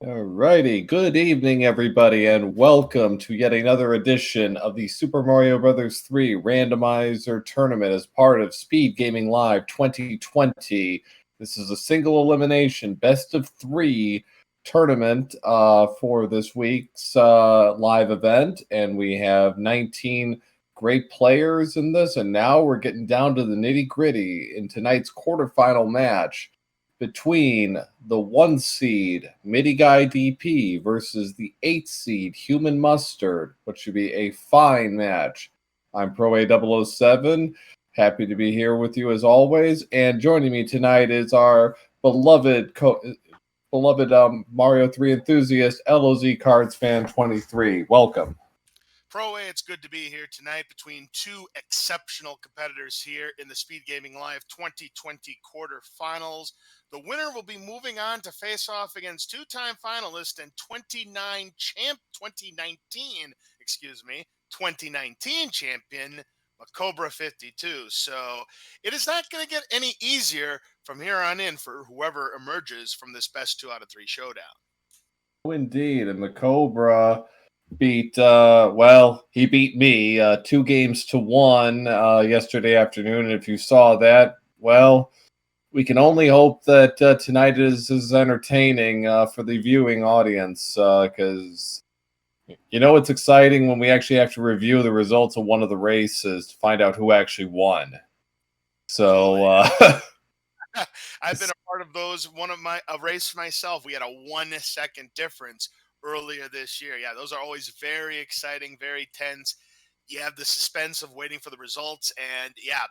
Alrighty, good evening, everybody, and welcome to yet another edition of the Super Mario Bros. 3 Randomizer Tournament as part of SpeedGaming Live 2020. This is a single elimination, best of three tournament for this week's live event, and we have 19 great players in this, and now we're getting down to the nitty-gritty in tonight's quarterfinal match between the 1 seed MidiGuyDP versus the 8 seed HUmanMustard, which should be a fine match. I'm ProA007, happy to be here with you as always, and joining me tonight is our beloved Mario 3 enthusiast, LOZ Cards Fan 23. Welcome. Pro A, it's good to be here tonight between two exceptional competitors here in the SpeedGaming Live 2020 quarterfinals. The winner will be moving on to face off against two-time finalist and 2019 champion, Cobra 52. So it is not going to get any easier from here on in for whoever emerges from this best 2 out of 3 showdown. Oh, indeed, and the Cobra beat he beat me 2-1 yesterday afternoon, and if you saw that, well, we can only hope that tonight is entertaining for the viewing audience, because it's exciting when we actually have to review the results of one of the races to find out who actually won. So I've been a part of those. A race myself, we had a 1 second difference earlier this year. Yeah, those are always very exciting, very tense. You have the suspense of waiting for the results, and yeah,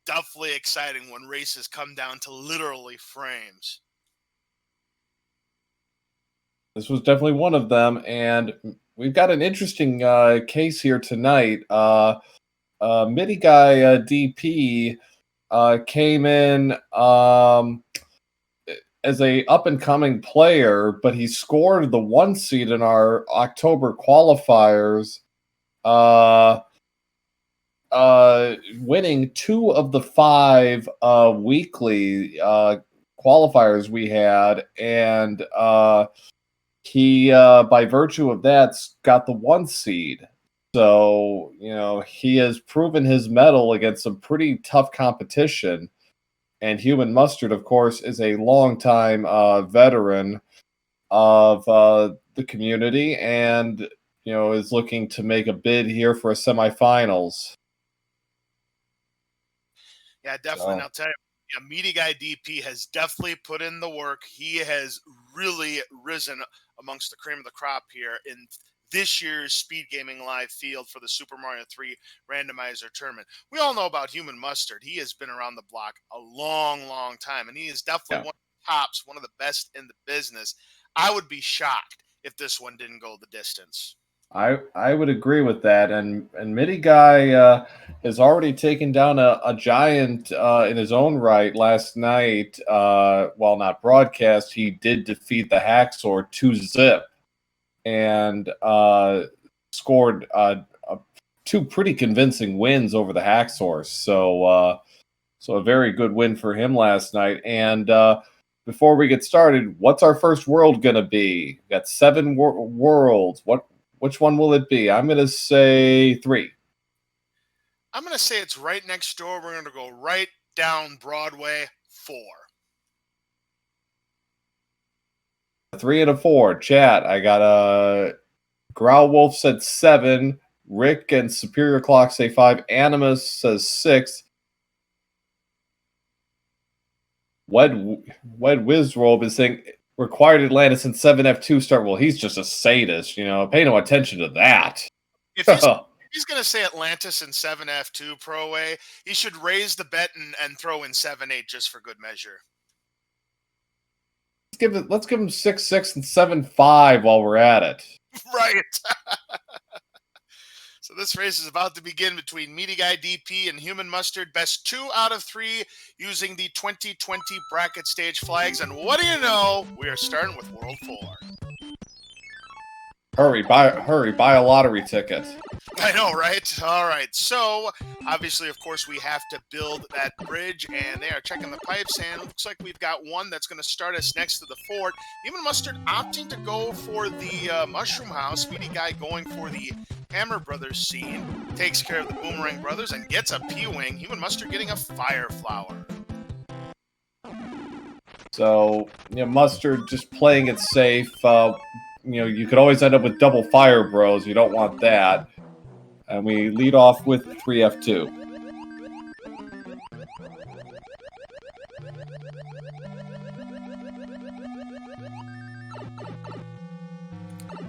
definitely exciting when races come down to literally frames. This was definitely one of them, and we've got an interesting case here tonight. MidiGuyDP came in as a up-and-coming player, but he scored the 1 seed in our October qualifiers, winning 2 of the 5 weekly qualifiers we had, and he, by virtue of that, got the 1 seed. So, he has proven his mettle against some pretty tough competition. And HUmanMustard, of course, is a longtime veteran of the community, and is looking to make a bid here for a semifinals. Yeah, definitely. And I'll tell you, MidiGuyDP has definitely put in the work. He has really risen amongst the cream of the crop here in this year's SpeedGaming Live field for the Super Mario 3 Randomizer Tournament. We all know about HUmanMustard. He has been around the block a long, long time, and he is definitely one of the tops, one of the best in the business. I would be shocked if this one didn't go the distance. I would agree with that, and MidiGuy has already taken down a giant in his own right last night. While not broadcast, he did defeat the Hacksaw 2-zip. And scored 2 pretty convincing wins over the Hacksaw. So a very good win for him last night. And before we get started, what's our first world going to be? We've got 7 worlds. Which one will it be? I'm going to say 3. I'm going to say it's right next door. We're going to go right down Broadway, 4. 3 and a 4. Chat, I got a Growlwolf said 7. Rick and Superior Clock say 5. Animus says 6. Wed Wizrobe is saying required Atlantis and 7F2 start. Well, he's just a sadist, Pay no attention to that. If he's going to say Atlantis and 7F2 Pro A, he should raise the bet and throw in 7-8 just for good measure. Let's give him 6-6 and 7-5 while we're at it. Right. So this race is about to begin between MidiGuyDP and HUmanMustard, best 2 out of 3 using the 2020 bracket stage flags. And what do you know? We are starting with World 4. Hurry, buy a lottery ticket. I know, right? All right. So, obviously, of course, we have to build that bridge, and they are checking the pipes, and it looks like we've got one that's going to start us next to the fort. HUmanMustard opting to go for the Mushroom House. Speedy Guy going for the Hammer Brothers scene. Takes care of the Boomerang Brothers and gets a P-Wing. HUmanMustard getting a Fire Flower. So, Mustard just playing it safe. You could always end up with double Fire Bros. You don't want that. And we lead off with 3F2.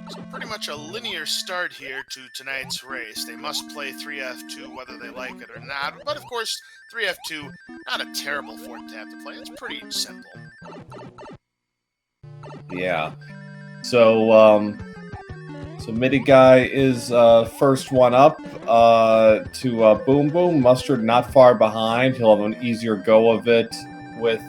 So pretty much a linear start here to tonight's race. They must play 3F2 whether they like it or not. But of course, 3F2, not a terrible fort to have to play. It's pretty simple. Yeah. So MidiGuy is first one up to Boom Boom. Mustard not far behind. He'll have an easier go of it with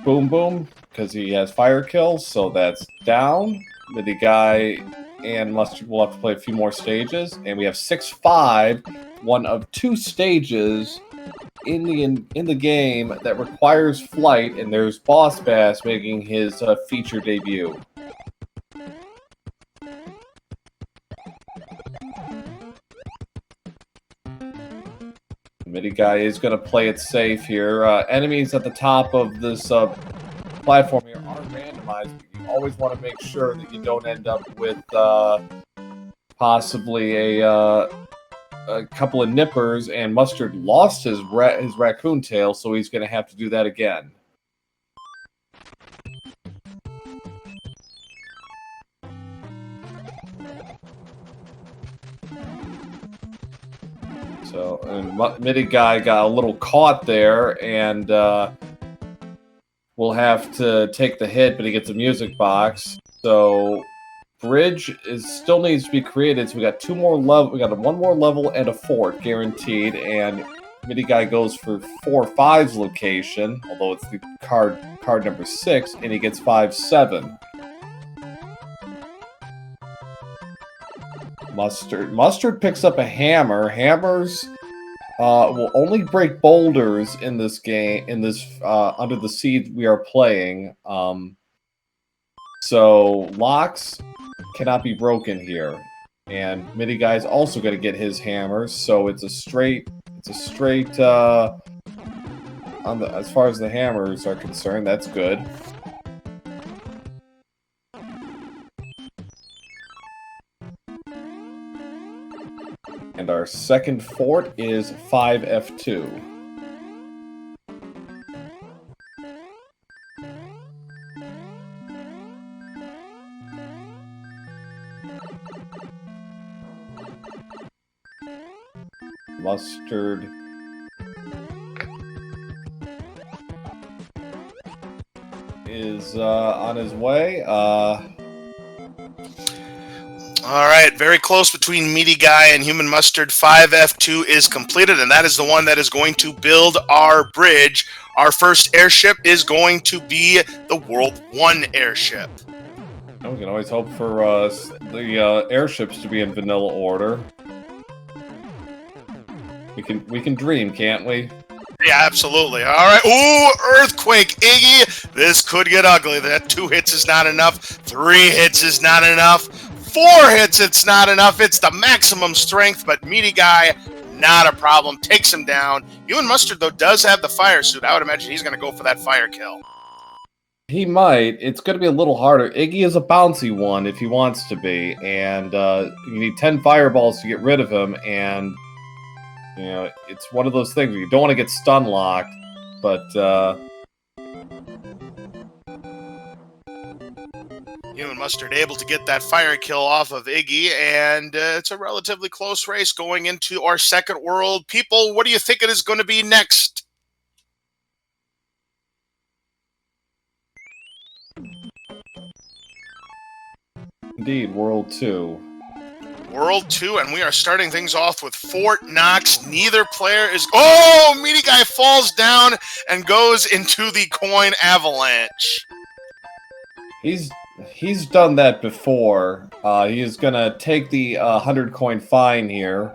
Boom Boom because he has fire kills, so that's down. MidiGuy and Mustard will have to play a few more stages, and we have 6-5, one of two stages in the game that requires flight, and there's Boss Bass making his feature debut. MidiGuy is going to play it safe here. Enemies at the top of this platform here are randomized. You always want to make sure that you don't end up with possibly a couple of nippers, and Mustard lost his raccoon tail, so he's going to have to do that again. So, and MidiGuy got a little caught there, and will have to take the hit, but he gets a music box. So bridge still needs to be created, so we got two more level. We got one more level and a fort guaranteed, and MidiGuy goes for 4-5's location, although it's the card number 6, and he gets 5-7. Mustard picks up a hammer. Hammers will only break boulders in this game, under the seed we are playing. So locks cannot be broken here, and MidiGuy is also going to get his hammers. So it's a straight as far as the hammers are concerned. That's good. And our second fort is 5F2. Mustard is on his way. All right, very close between MidiGuy and HUmanMustard. 5F2 is completed, and that is the one that is going to build our bridge. Our first airship is going to be the World One Airship. We can always hope for the airships to be in vanilla order. We can dream, can't we? Yeah, absolutely. All right. Ooh, Earthquake, Iggy. This could get ugly. That 2 hits is not enough. 3 hits is not enough. 4 hits, it's not enough. It's the maximum strength, but MidiGuy, not a problem. Takes him down. HUmanMustard, though, does have the fire suit. I would imagine he's going to go for that fire kill. He might. It's going to be a little harder. Iggy is a bouncy one if he wants to be, and you need 10 fireballs to get rid of him, and it's one of those things where you don't want to get stun locked, but HUmanMustard able to get that fire kill off of Iggy, and it's a relatively close race going into our second world. People, what do you think it is going to be next? Indeed, World 2. World 2, and we are starting things off with Fort Knox. Neither player is... Oh! MidiGuy falls down and goes into the coin avalanche. He's He's done that before. He is going to take the 100 coin fine here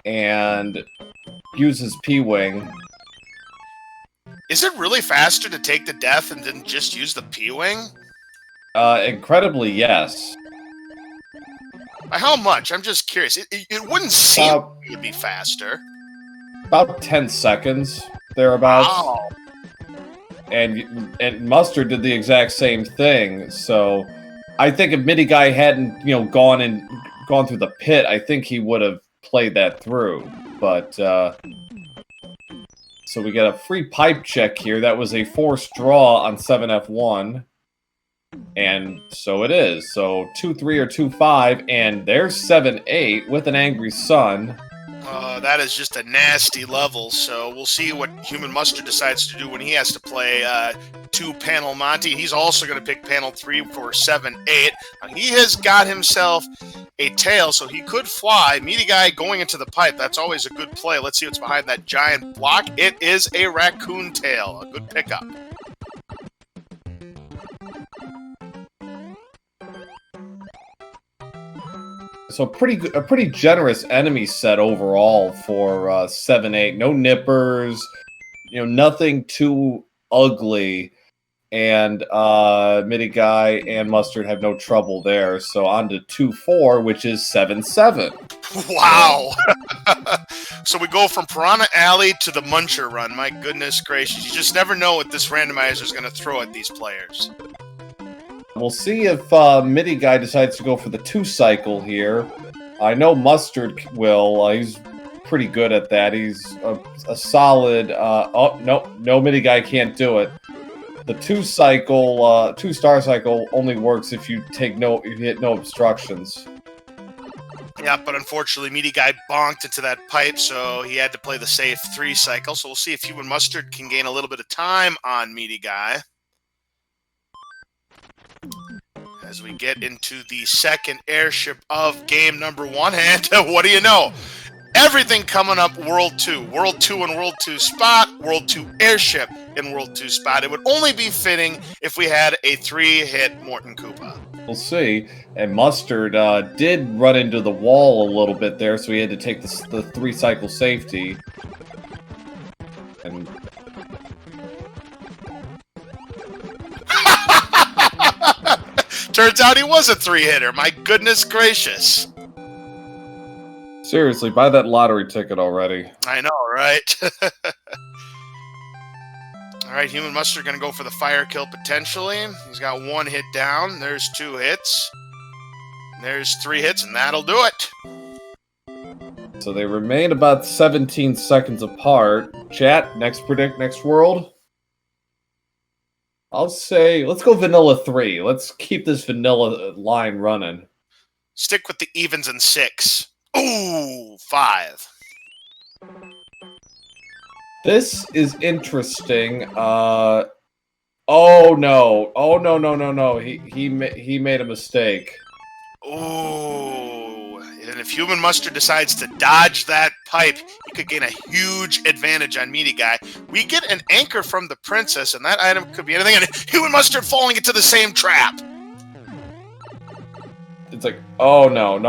and use his P-Wing. Is it really faster to take the death and then just use the P-Wing? Incredibly, yes. By how much? I'm just curious. It wouldn't seem to be faster. About 10 seconds, thereabouts. Wow. And Mustard did the exact same thing. So I think if MidiGuy hadn't, gone through the pit, I think he would have played that through. But so we get a free pipe check here. That was a forced draw on 7F1. And so it is. So 2-3 or 2-5, and there's 7-8 with an angry sun. That is just a nasty level, so we'll see what HUmanMustard decides to do when he has to play 2-panel Monty. He's also going to pick panel 3 for 7-8. He has got himself a tail, so he could fly. MidiGuy going into the pipe, that's always a good play. Let's see what's behind that giant block. It is a raccoon tail, a good pickup. So a pretty generous enemy set overall for 7-8. No nippers, nothing too ugly, and MidiGuy and Mustard have no trouble there. So on to 2-4, which is 7-7. Wow! So we go from Piranha Alley to the Muncher Run. My goodness gracious, you just never know what this randomizer is going to throw at these players. We'll see if MidiGuy decides to go for the 2-cycle here. I know Mustard will. He's pretty good at that. He's a solid... no, MidiGuy can't do it. The 2-cycle, 2-star cycle only works if you hit no obstructions. Yeah, but unfortunately, MidiGuy bonked into that pipe, so he had to play the safe 3-cycle. So we'll see if HUmanMustard can gain a little bit of time on MidiGuy. As we get into the second airship of game number 1, and what do you know? Everything coming up World 2. World 2 and World 2 spot, World 2 airship in World 2 spot. It would only be fitting if we had a 3-hit Morton Koopa. We'll see. And Mustard did run into the wall a little bit there, so he had to take the 3-cycle safety. And... Turns out he was a 3-hitter. My goodness gracious. Seriously, buy that lottery ticket already. I know, right? All right, HUmanMustard going to go for the fire kill potentially. He's got 1 hit down. There's 2 hits. There's 3 hits, and that'll do it. So they remain about 17 seconds apart. Chat, next predict, next world. I'll say, let's go vanilla 3. Let's keep this vanilla line running. Stick with the evens and 6. Ooh, 5. This is interesting. Oh no! Oh no! He made a mistake. Ooh, and if HUmanMustard decides to dodge that pipe, he could gain a huge advantage on MidiGuy. We get an anchor from the princess, and that item could be anything. And HUmanMustard falling into the same trap. It's like, oh no!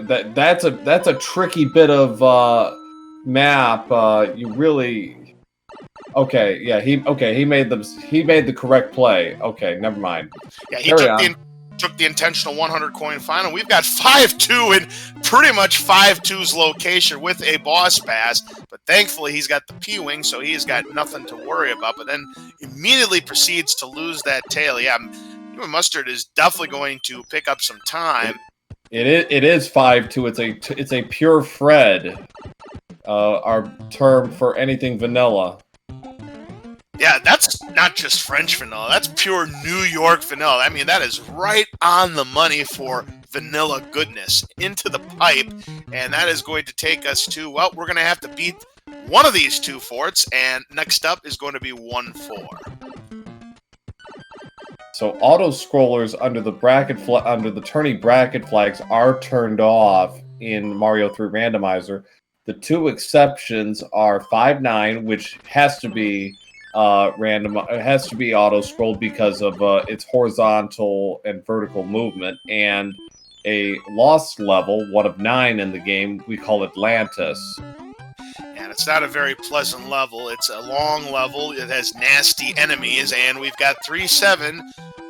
That's a tricky bit of map. You really, okay? Yeah, he made the correct play. Okay, never mind. Yeah, he took the intentional 100 coin final. We've got 5-2 in pretty much 5-2's location with a boss pass, but thankfully he's got the P-Wing, so he's got nothing to worry about, but then immediately proceeds to lose that tail. Yeah, HUmanMustard is definitely going to pick up some time. It is 5-2. It's a pure Fred, our term for anything vanilla. Yeah, that's not just French vanilla. That's pure New York vanilla. I mean, that is right on the money for vanilla goodness. Into the pipe, and that is going to take us to, well, we're going to have to beat one of these 2 forts, and next up is going to be 1-4. So auto scrollers under the tourney bracket flags are turned off in Mario 3 Randomizer. The 2 exceptions are 5-9, which has to be it has to be auto-scrolled because of its horizontal and vertical movement, and a lost level, one of 9 in the game, we call Atlantis. And it's not a very pleasant level. It's a long level. It has nasty enemies, and we've got 3-7,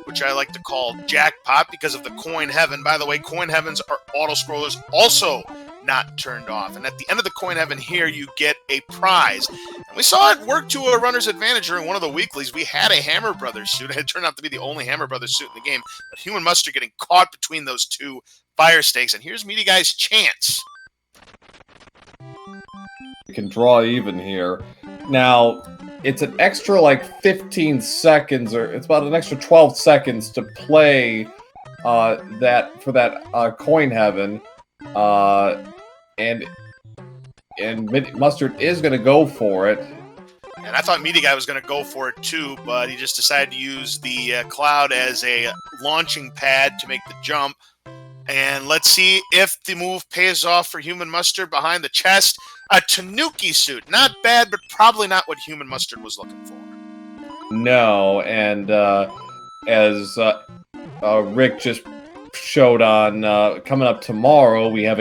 which I like to call jackpot because of the coin heaven. By the way, coin heavens are auto-scrollers also not turned off. And at the end of the coin heaven here, you get a prize. And we saw it work to a runner's advantage during one of the weeklies. We had a Hammer Brothers suit. It turned out to be the only Hammer Brothers suit in the game. But HUmanMustard getting caught between those two fire stakes. And here's MidiGuy's chance. You can draw even here. Now, it's an extra like 15 seconds, or it's about an extra 12 seconds to play that coin heaven, and Mustard is going to go for it. And I thought MidiGuy was going to go for it too, but he just decided to use the cloud as a launching pad to make the jump. And let's see if the move pays off for HUmanMustard behind the chest. A Tanuki suit. Not bad, but probably not what HUmanMustard was looking for. No, and as Rick just showed on coming up tomorrow, we have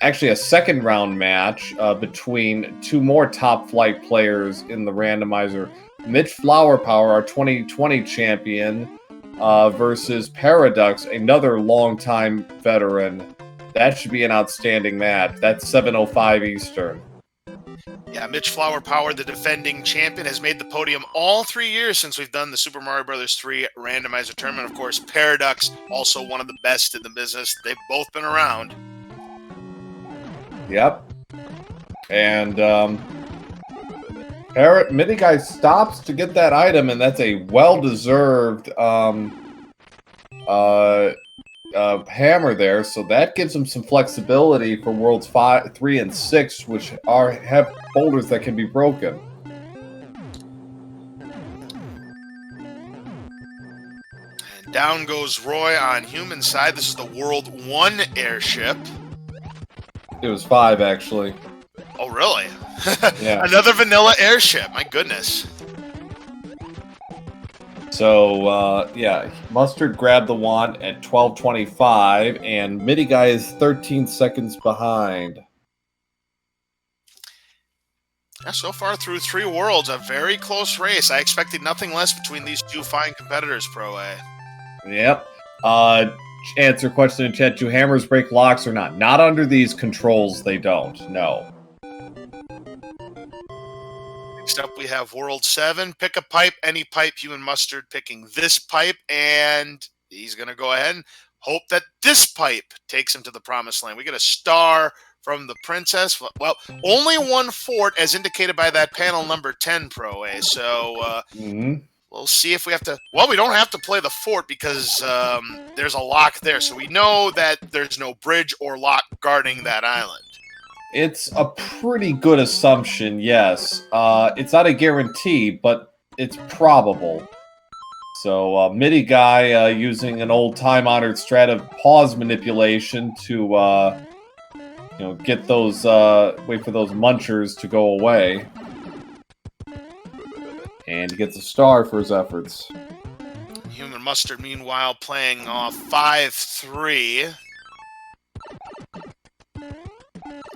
actually a second round match between 2 more top flight players in the randomizer. Mitch Flowerpower, our 2020 champion, versus Paradox, another longtime veteran. That should be an outstanding match. That's 7:05 Eastern. Yeah, Mitch Flowerpower, the defending champion, has made the podium all 3 years since we've done the Super Mario Bros. 3 randomizer tournament. Of course, Paradox, also one of the best in the business. They've both been around. Yep. And MidiGuy stops to get that item, and that's a well-deserved hammer there, so that gives him some flexibility for Worlds 5, 3, and 6, which have boulders that can be broken. And down goes Roy on Human side. This is the World One Airship. It was 5, actually. Oh, really? Yeah. Another vanilla airship. My goodness. So, yeah, Mustard grabbed the wand at 12:25, and MidiGuy is 13 seconds behind. Yeah, so far through 3 worlds, a very close race. I expected nothing less between these 2 fine competitors, Pro A. Yep. Answer question in chat: do hammers break locks or not? Not under these controls, they don't. No. Next up, we have World 7. Pick a pipe, any pipe. HUmanMustard picking this pipe, and he's going to go ahead and hope that this pipe takes him to the promised land. We get a star from the princess. Well, only 1 fort, as indicated by that panel number 10, Pro A. So we'll see if we have to. Well, we don't have to play the fort because there's a lock there. So we know that there's no bridge or lock guarding that island. It's a pretty good assumption, yes. It's not a guarantee, but it's probable. So, MidiGuy using an old time-honored strat of pause manipulation to, get those, wait for those munchers to go away. And he gets a star for his efforts. HUmanMustard, meanwhile, playing off 5-3.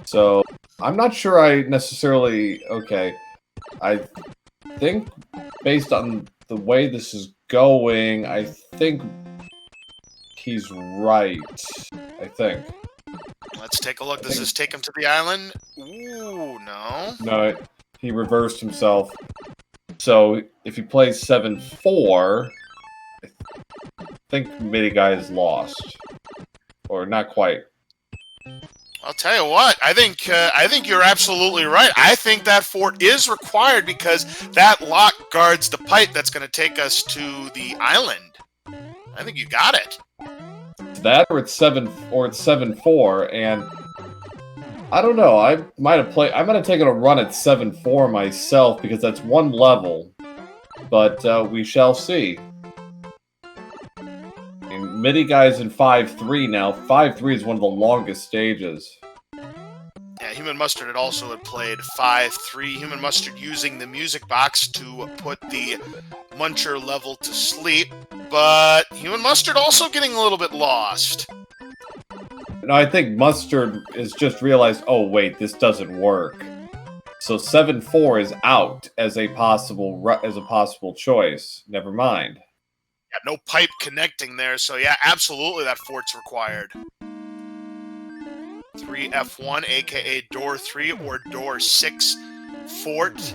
So, I'm not sure I necessarily... Okay. I think, based on the way this is going, I think he's right. I think. Let's take a look. Does this take him to the island? Ooh, no. No, he reversed himself. So, if he plays 7-4, I think MidiGuy is lost. Or not quite. I'll tell you what. I think you're absolutely right. I think that fort is required because that lock guards the pipe that's going to take us to the island. I think you got it. That or it's 7-4, and I don't know. I might have played. I'm going to take it a run at 7-4 myself because that's 1 level, but we shall see. MidiGuy's in 5-3 now. 5-3 is one of the longest stages. Yeah, Yeah, HUmanMustard had also played 5-3. HUmanMustard using the music box to put the Muncher level to sleep, but HUmanMustard also getting a little bit lost. No, I think Mustard has just realized, oh wait, this doesn't work. So 7-4 is out as a possible choice. Never mind. Yeah, no pipe connecting there, so yeah, absolutely that fort's required. 3F1, aka door 3 or door 6 fort,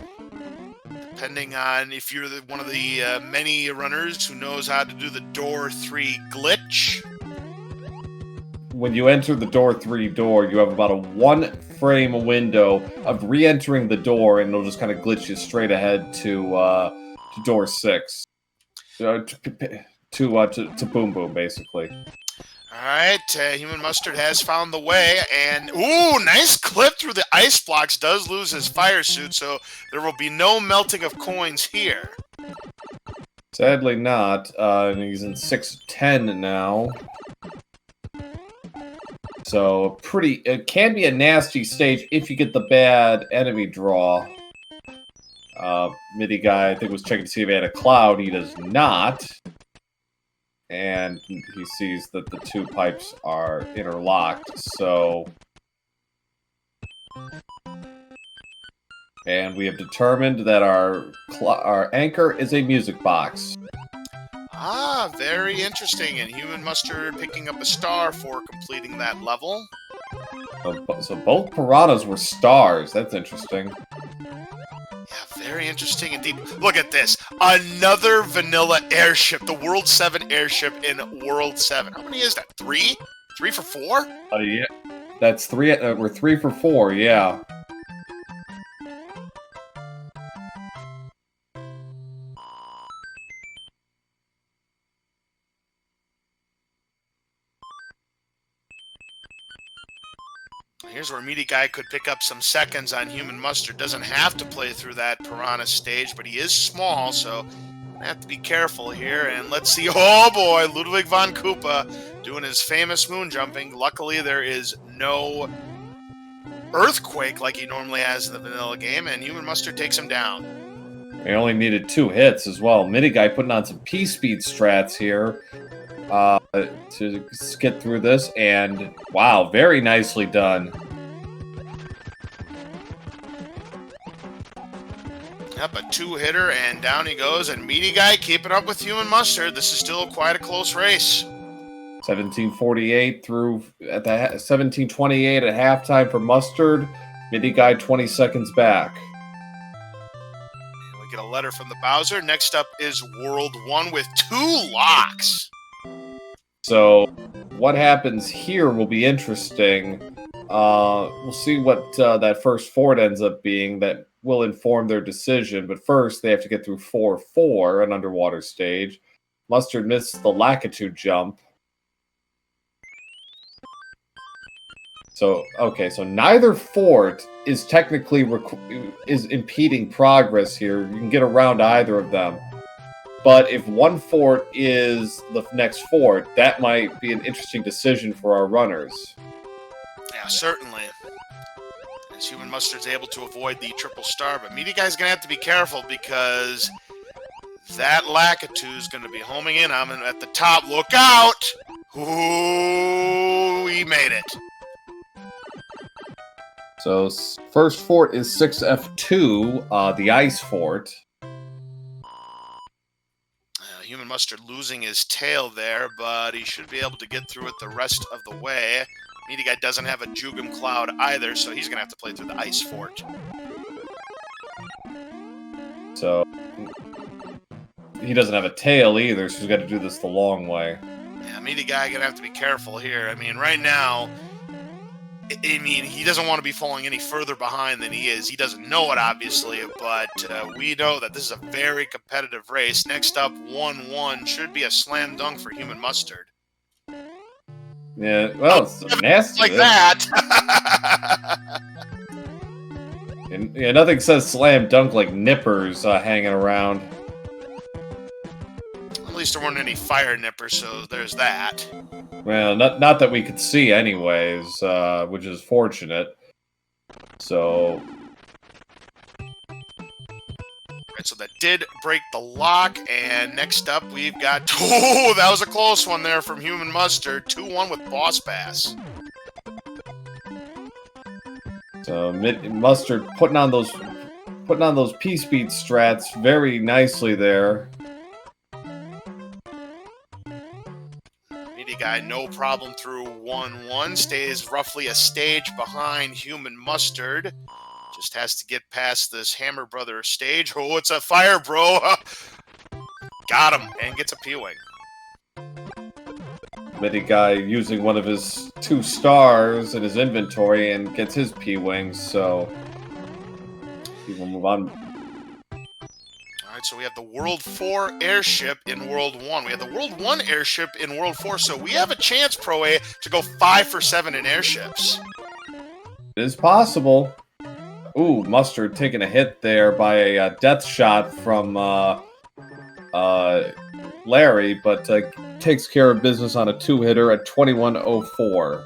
depending on if you're one of the many runners who knows how to do the door 3 glitch. When you enter the door 3 door, you have about a 1 frame window of re-entering the door, and it'll just kind of glitch you straight ahead to door 6. To Boom Boom, basically. Alright, HUmanMustard has found the way, and ooh, nice clip through the ice blocks, does lose his fire suit, so there will be no melting of coins here. Sadly not, and he's in 6-10 now. So, it can be a nasty stage if you get the bad enemy draw. MIDI guy, I think, was checking to see if he had a cloud. He does not. And he sees that the two pipes are interlocked, so... And we have determined that our anchor is a music box. Ah, very interesting. And HUmanMustard picking up a star for completing that level. So both piranhas were stars. That's interesting. Yeah, very interesting indeed. Look at this. Another vanilla airship. The World 7 airship in World 7. How many is that? 3? 3 for 4? Yeah. That's 3. We're 3 for 4, yeah. Here's where MidiGuy could pick up some seconds on HUmanMustard. Doesn't have to play through that piranha stage, but he is small, so I have to be careful here. And let's see. Oh boy, Ludwig von Koopa doing his famous moon jumping. Luckily, there is no earthquake like he normally has in the vanilla game, and HUmanMustard takes him down. They only needed 2 hits as well. MidiGuy putting on some P-speed strats here to get through this, and wow, very nicely done. Yep, a 2-hitter, and down he goes, and MidiGuy keeping up with HUmanMustard. This is still quite a close race. 17:48 through at the 17:28 at halftime for Mustard. MidiGuy 20 seconds back. We get a letter from the Bowser. Next up is World 1 with 2 locks. So what happens here will be interesting. We'll see what that first fort ends up being. That will inform their decision. But first, they have to get through 4-4, an underwater stage. Mustard missed the Lakitu jump. So, okay, so neither fort is technically is impeding progress here. You can get around either of them. But if one fort is the next fort, that might be an interesting decision for our runners. Yeah, certainly. As HUmanMustard's able to avoid the triple star, but MidiGuy's going to have to be careful because that Lakitu is going to be homing in on him at the top. Look out! Ooh, he made it. So, first fort is 6F2, the ice fort. HUmanMustard losing his tail there, but he should be able to get through it the rest of the way. MidiGuy doesn't have a Jugum Cloud either, so he's going to have to play through the ice fort. So, he doesn't have a tail either, so he's got to do this the long way. Yeah, MidiGuy going to have to be careful here. I mean, right now, he doesn't want to be falling any further behind than he is. He doesn't know it, obviously, but we know that this is a very competitive race. Next up, 1-1 should be a slam dunk for HUmanMustard. Yeah, well, it's nasty. Like that. And, yeah, nothing says slam dunk like nippers hanging around. At least there weren't any fire nippers, so there's that. Well, not that we could see anyways, which is fortunate. So... Right, so that did break the lock, and next up we've got... Oh, that was a close one there from HUmanMustard. 2-1 with Boss Pass. So Mustard putting on those P-Speed strats very nicely there. MidiGuy, no problem through 1-1. Stays roughly a stage behind HUmanMustard. Just has to get past this Hammer Brother stage. Oh, it's a fire, bro. Got him, and gets a P-Wing. MidiGuy using one of his 2 stars in his inventory and gets his P-Wings, so he will move on. Alright, so we have the World 4 airship in World 1. We have the World 1 airship in World 4, so we have a chance, Pro A, to go 5 for 7 in airships. It is possible. Ooh, Mustard taking a hit there by a death shot from Larry, but takes care of business on a 2-hitter at 21:04.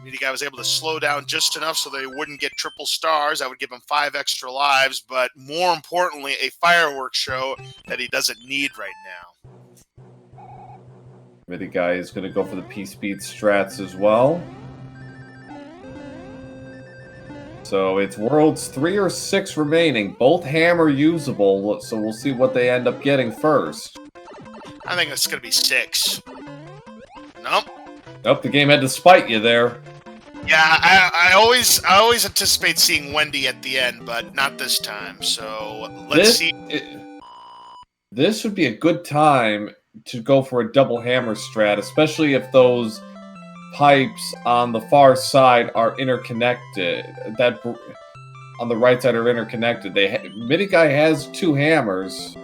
MidiGuy was able to slow down just enough so they wouldn't get triple stars. That would give him 5 extra lives, but more importantly, a fireworks show that he doesn't need right now. MidiGuy is going to go for the P-Speed strats as well. So it's worlds 3 or 6 remaining, both hammer usable, so we'll see what they end up getting first. I think it's going to be 6. Nope. Nope, the game had to spite you there. Yeah, I always anticipate seeing Wendy at the end, but not this time. So let's see. This would be a good time to go for a double hammer strat, especially if those pipes on the far side are interconnected. That on the right side are interconnected. MidiGuy has 2 hammers.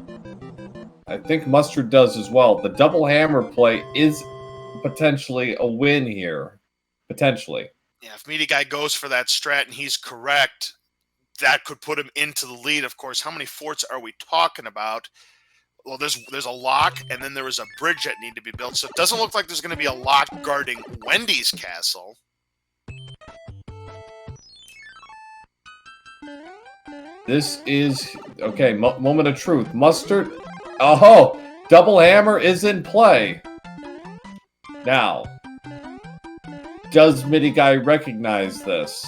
I think Mustard does as well. The double hammer play is potentially a win here. Potentially. Yeah, if MidiGuy goes for that strat and he's correct, that could put him into the lead. Of course, how many forts are we talking about? Well, there's a lock, and then there was a bridge that needed to be built. So it doesn't look like there's going to be a lock guarding Wendy's castle. This is... Okay, moment of truth. Mustard... Oh! Double hammer is in play. Now, does MidiGuy recognize this?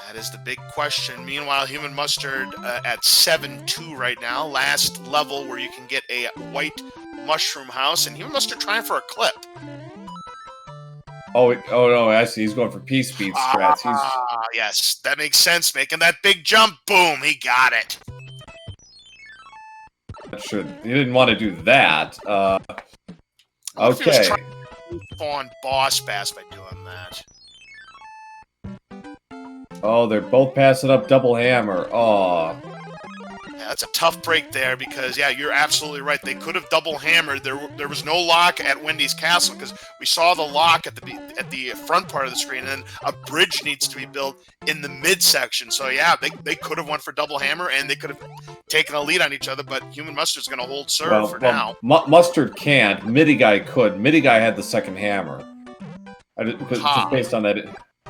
That is the big question. Meanwhile, HUmanMustard at 7-2 right now. Last level where you can get a white mushroom house. And HUmanMustard trying for a clip. Oh no, I see. He's going for P-Speed strats. Yes, that makes sense. Making that big jump. Boom, he got it. Sure, he didn't want to do that. Okay. On Boss Pass by doing that. Oh, they're both passing up double hammer. Oh. Yeah, that's a tough break there because, yeah, you're absolutely right. They could have double hammered. There was no lock at Wendy's castle because we saw the lock at the front part of the screen, and then a bridge needs to be built in the midsection. So, yeah, they could have went for double hammer, and they could have taken a lead on each other, but HUmanMustard's going to hold serve for now. Mustard can't. MidiGuy could. MidiGuy had the second hammer.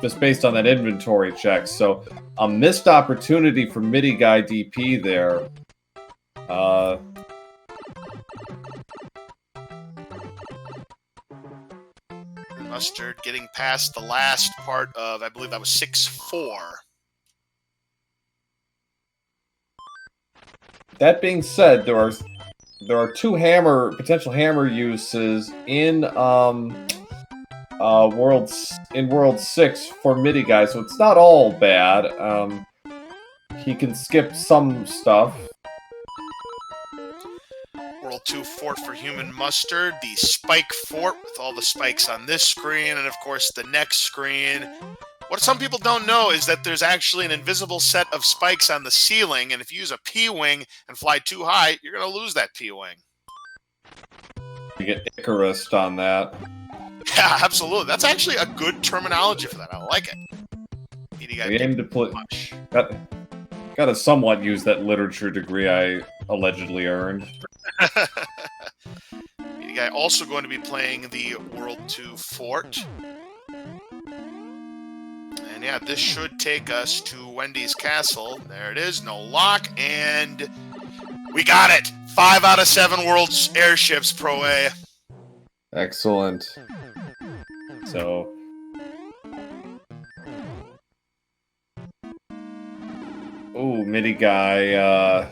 Just based on that inventory check. So a missed opportunity for MidiGuyDP there. Mustard getting past the last part of, I believe that was 6-4. That being said, there are 2 potential hammer uses in World 6 for MidiGuy, so it's not all bad. He can skip some stuff. World 2 fort for HUmanMustard, the spike fort with all the spikes on this screen, and of course the next screen. What some people don't know is that there's actually an invisible set of spikes on the ceiling, and if you use a P-Wing and fly too high, you're going to lose that P-Wing. You get Icarus on that. Yeah, absolutely. That's actually a good terminology for that. I like it. We aim to play. Got to somewhat use that literature degree I allegedly earned. MidiGuy also going to be playing the World 2 fort. And And yeah, this should take us to Wendy's castle. There it is, no lock, and we got it! 5 out of 7 world airships, Pro A. Excellent. So, ooh, MIDI guy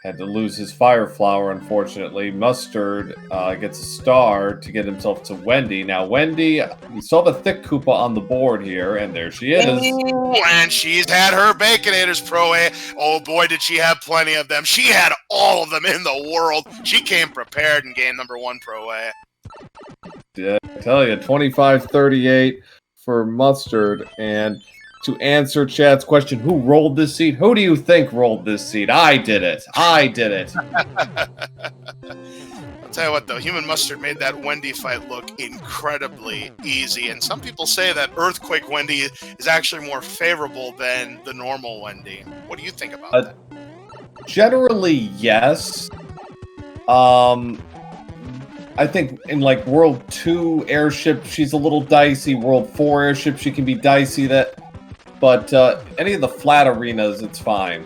had to lose his fire flower, unfortunately. Mustard gets a star to get himself to Wendy. Now, Wendy, we still have a thick Koopa on the board here, and there she is. Ooh, and she's had her Baconators, Pro A. Oh boy, did she have plenty of them. She had all of them in the world. She came prepared in game number 1, Pro A. Yeah, I tell you, 25-38 for Mustard. And to answer Chad's question, who rolled this seed? Who do you think rolled this seed? I did it. I did it. I'll tell you what, though, HUmanMustard made that Wendy fight look incredibly easy. And some people say that Earthquake Wendy is actually more favorable than the normal Wendy. What do you think about that? Generally, yes. I think in like World 2 airship, she's a little dicey. World 4 airship, she can be dicey. But any of the flat arenas, it's fine.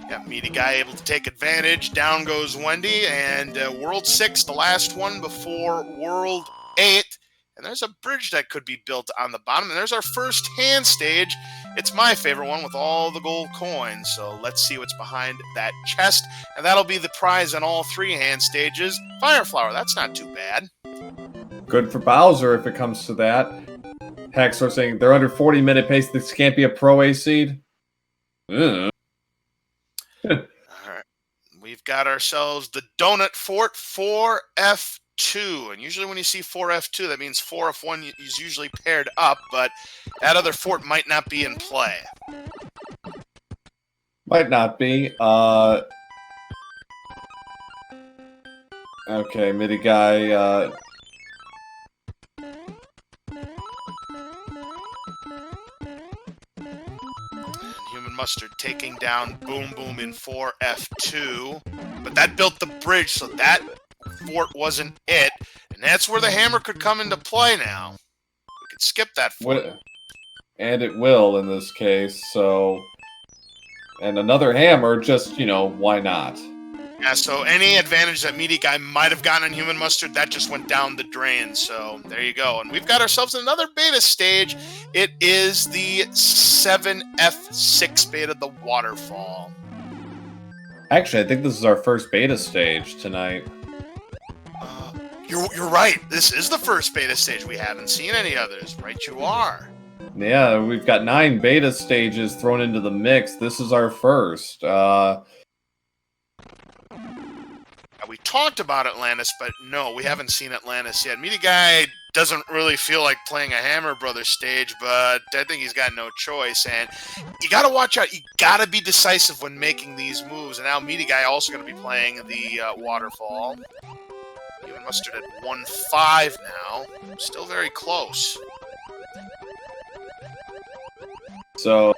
Yeah, Meaty Guy able to take advantage. Down goes Wendy, and World 6, the last one before World 8. And there's a bridge that could be built on the bottom. And there's our first hand stage. It's my favorite one with all the gold coins. So let's see what's behind that chest. And that'll be the prize on all 3 hand stages. Fire Flower, that's not too bad. Good for Bowser if it comes to that. Hacksaw saying they're under 40-minute pace. This can't be a Pro A seed. All right. We've got ourselves the Donut Fort 4F2. And usually when you see 4F2, that means 4F1 is usually paired up, but that other fort might not be in play. Might not be. Okay, MIDI guy. HUmanMustard taking down Boom Boom in 4F2, but that built the bridge, so that fort wasn't it, and that's where the hammer could come into play now. We could skip that fort. And it will in this case, so... And another hammer, just, you know, why not? Yeah, so any advantage that Meaty Guy might have gotten on HUmanMustard, that just went down the drain, so there you go. And we've got ourselves another beta stage. It is the 7F6 beta, the Waterfall. Actually, I think this is our first beta stage tonight. You're right. This is the first beta stage. We haven't seen any others. Right you are. Yeah, we've got 9 beta stages thrown into the mix. This is our first. We talked about Atlantis, but no, we haven't seen Atlantis yet. Meaty Guy doesn't really feel like playing a Hammer Brothers stage, but I think he's got no choice. And you got to watch out. You got to be decisive when making these moves. And now Meaty Guy also going to be playing the Waterfall. HUmanMustard at 1-5 now. Still very close. So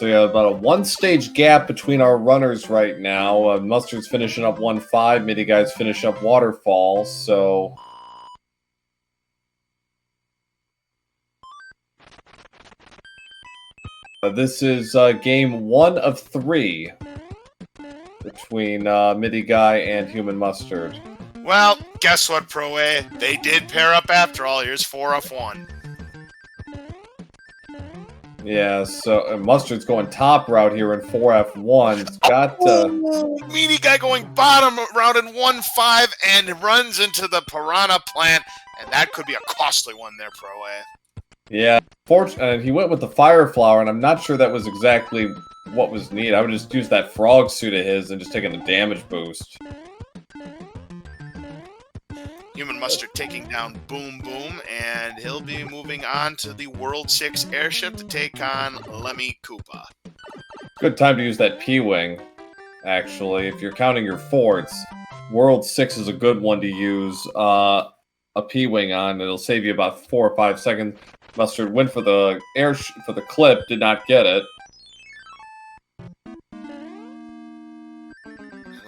yeah, about a 1-stage gap between our runners right now. Mustard's finishing up 1-5. MIDI Guy's finish up Waterfall, so... this is game 1 of 3 between MIDI Guy and HUmanMustard. Well, guess what, Pro A? They did pair up after all. Here's 4F1. Yeah, so Mustard's going top route here in 4F1. It's got Meaty Guy going bottom route in 1-5 and runs into the Piranha Plant, and that could be a costly one there, Pro A. Yeah, he went with the Fire Flower, and I'm not sure that was exactly what was needed. I would just use that frog suit of his and just taking a damage boost. HUmanMustard taking down Boom Boom, and he'll be moving on to the World 6 airship to take on Lemmy Koopa. Good time to use that P-Wing, actually. If you're counting your forts, World 6 is a good one to use a P-Wing on. It'll save you about 4 or 5 seconds. Mustard went for the for the clip, did not get it.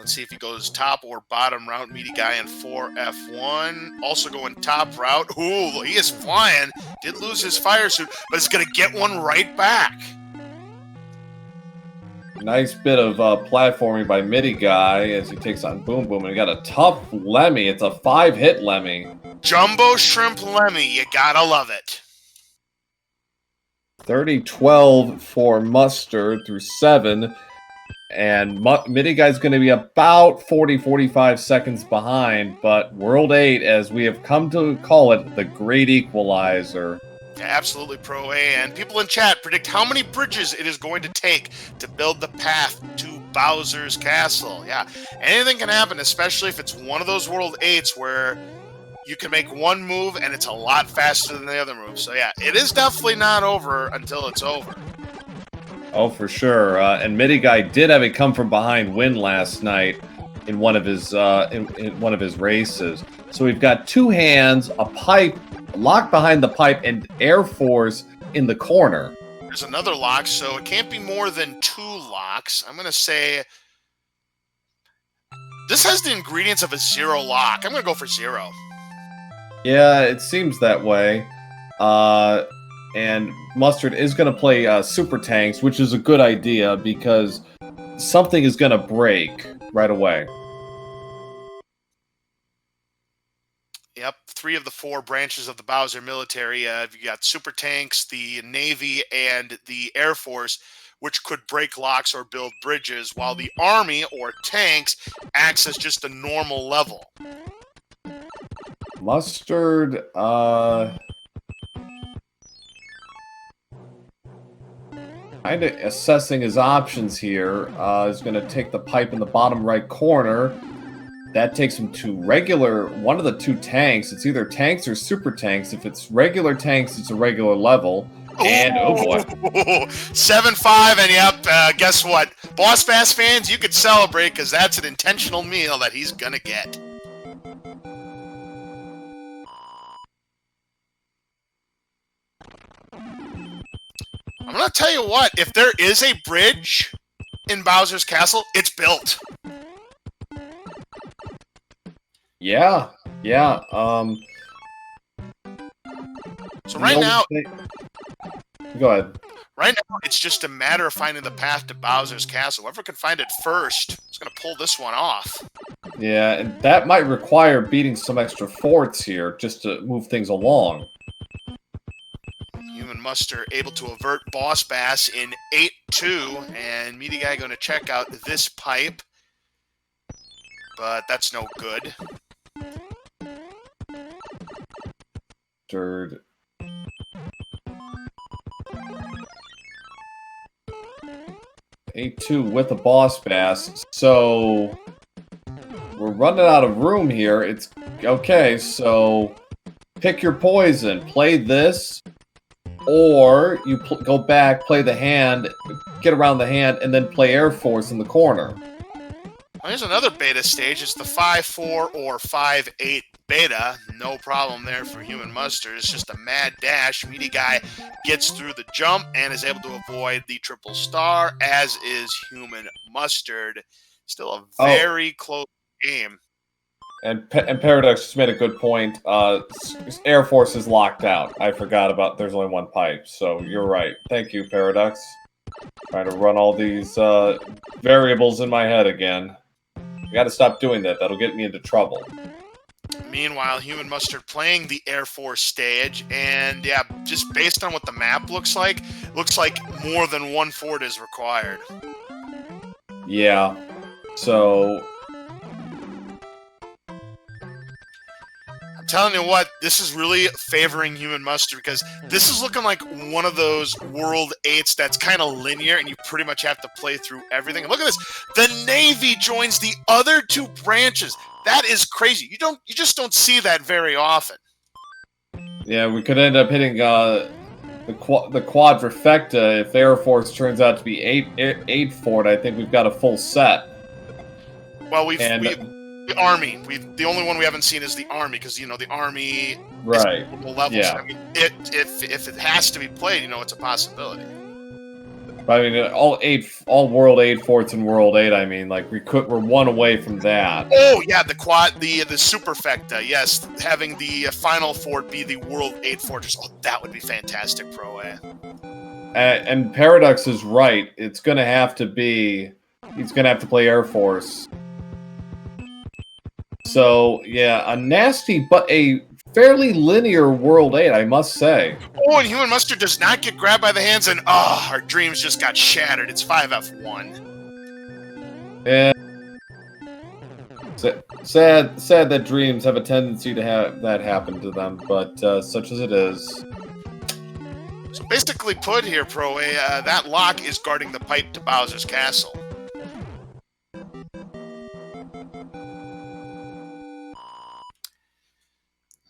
Let's see if he goes top or bottom route. MidiGuy in 4F1. Also going top route. Ooh, he is flying. Did lose his fire suit, but is going to get one right back. Nice bit of platforming by MidiGuy as he takes on Boom Boom. And he got a tough Lemmy. It's a 5-hit Lemmy. Jumbo Shrimp Lemmy. You got to love it. 30-12 for Mustard through 7. And MidiGuy's going to be about 40-45 seconds behind. But World 8, as we have come to call it, the Great Equalizer. Absolutely Pro A, and people in chat predict how many bridges it is going to take to build the path to Bowser's Castle. Yeah, anything can happen, especially if it's one of those World 8s where you can make one move and it's a lot faster than the other move. So yeah, it is definitely not over until it's over. Oh, for sure. And MidiGuy did have a come-from-behind win last night in one of his in one of his races. So we've got 2 hands, a pipe, locked behind the pipe, and Air Force in the corner. There's another lock, so it can't be more than 2 locks. I'm going to say this has the ingredients of a 0 lock. I'm going to go for 0. Yeah, it seems that way. And Mustard is going to play Super Tanks, which is a good idea because something is going to break right away. Yep, 3 of the 4 branches of the Bowser military. You got Super Tanks, the Navy, and the Air Force, which could break locks or build bridges, while the Army, or tanks, acts as just a normal level. Mustard, kind of assessing his options here. Is going to take the pipe in the bottom right corner. That takes him to one of the 2 tanks. It's either tanks or super tanks. If it's regular tanks, it's a regular level. And, oh boy. 7-5, and yep, guess what? Boss Bass fans, you could celebrate because that's an intentional meal that he's going to get. I'm going to tell you what, if there is a bridge in Bowser's Castle, it's built. Yeah. So right now, go ahead. Right now, it's just a matter of finding the path to Bowser's Castle. Whoever can find it first is going to pull this one off. Yeah, and that might require beating some extra forts here just to move things along. HUmanMustard able to avert Boss Bass in 8-2, and MidiGuy going to check out this pipe, but that's no good. Third. A2 with a Boss Bass. So we're running out of room here. It's okay, so pick your poison. Play this, or you go back, play the hand, get around the hand, and then play Air Force in the corner. Well, here's another beta stage. It's the 5-4 or 5-8 beta. No problem there for HUmanMustard. It's just a mad dash. MidiGuy gets through the jump and is able to avoid the triple star, as is HUmanMustard. Still a very close game. And Paradox just made a good point. Air Force is locked out. I forgot about there's only 1 pipe, so you're right. Thank you, Paradox. Trying to run all these variables in my head again. I gotta stop doing that. That'll get me into trouble. Meanwhile, HUmanMustard playing the Air Force stage, and yeah, just based on what the map looks like more than 1 fort is required. Yeah. So I'm telling you what, this is really favoring HUmanMustard because this is looking like one of those World 8s that's kind of linear and you pretty much have to play through everything. And look at this. The Navy joins the other 2 branches. That is crazy. You just don't see that very often. yeah, we could end up hitting the quadrifecta if Air Force turns out to be 8 fort. I think we've got a full set. Well, the Army. The only one we haven't seen is the Army, because the Army right. Is multiple levels. Yeah. I mean, if it has to be played, it's a possibility. I mean, all World 8 forts in World 8. I mean, like we're one away from that. Oh yeah, the superfecta. Yes, having the final fort be the World 8 fortress. Oh, that would be fantastic, Pro A. And Paradox is right. It's gonna have to be. He's gonna have to play Air Force. So yeah, a nasty but a fairly linear World 8, I must say. Oh, and HUmanMustard does not get grabbed by the hands, and our dreams just got shattered. It's 5F1. And sad that dreams have a tendency to have that happen to them, but such as it is. So basically put here, Pro A, that lock is guarding the pipe to Bowser's castle.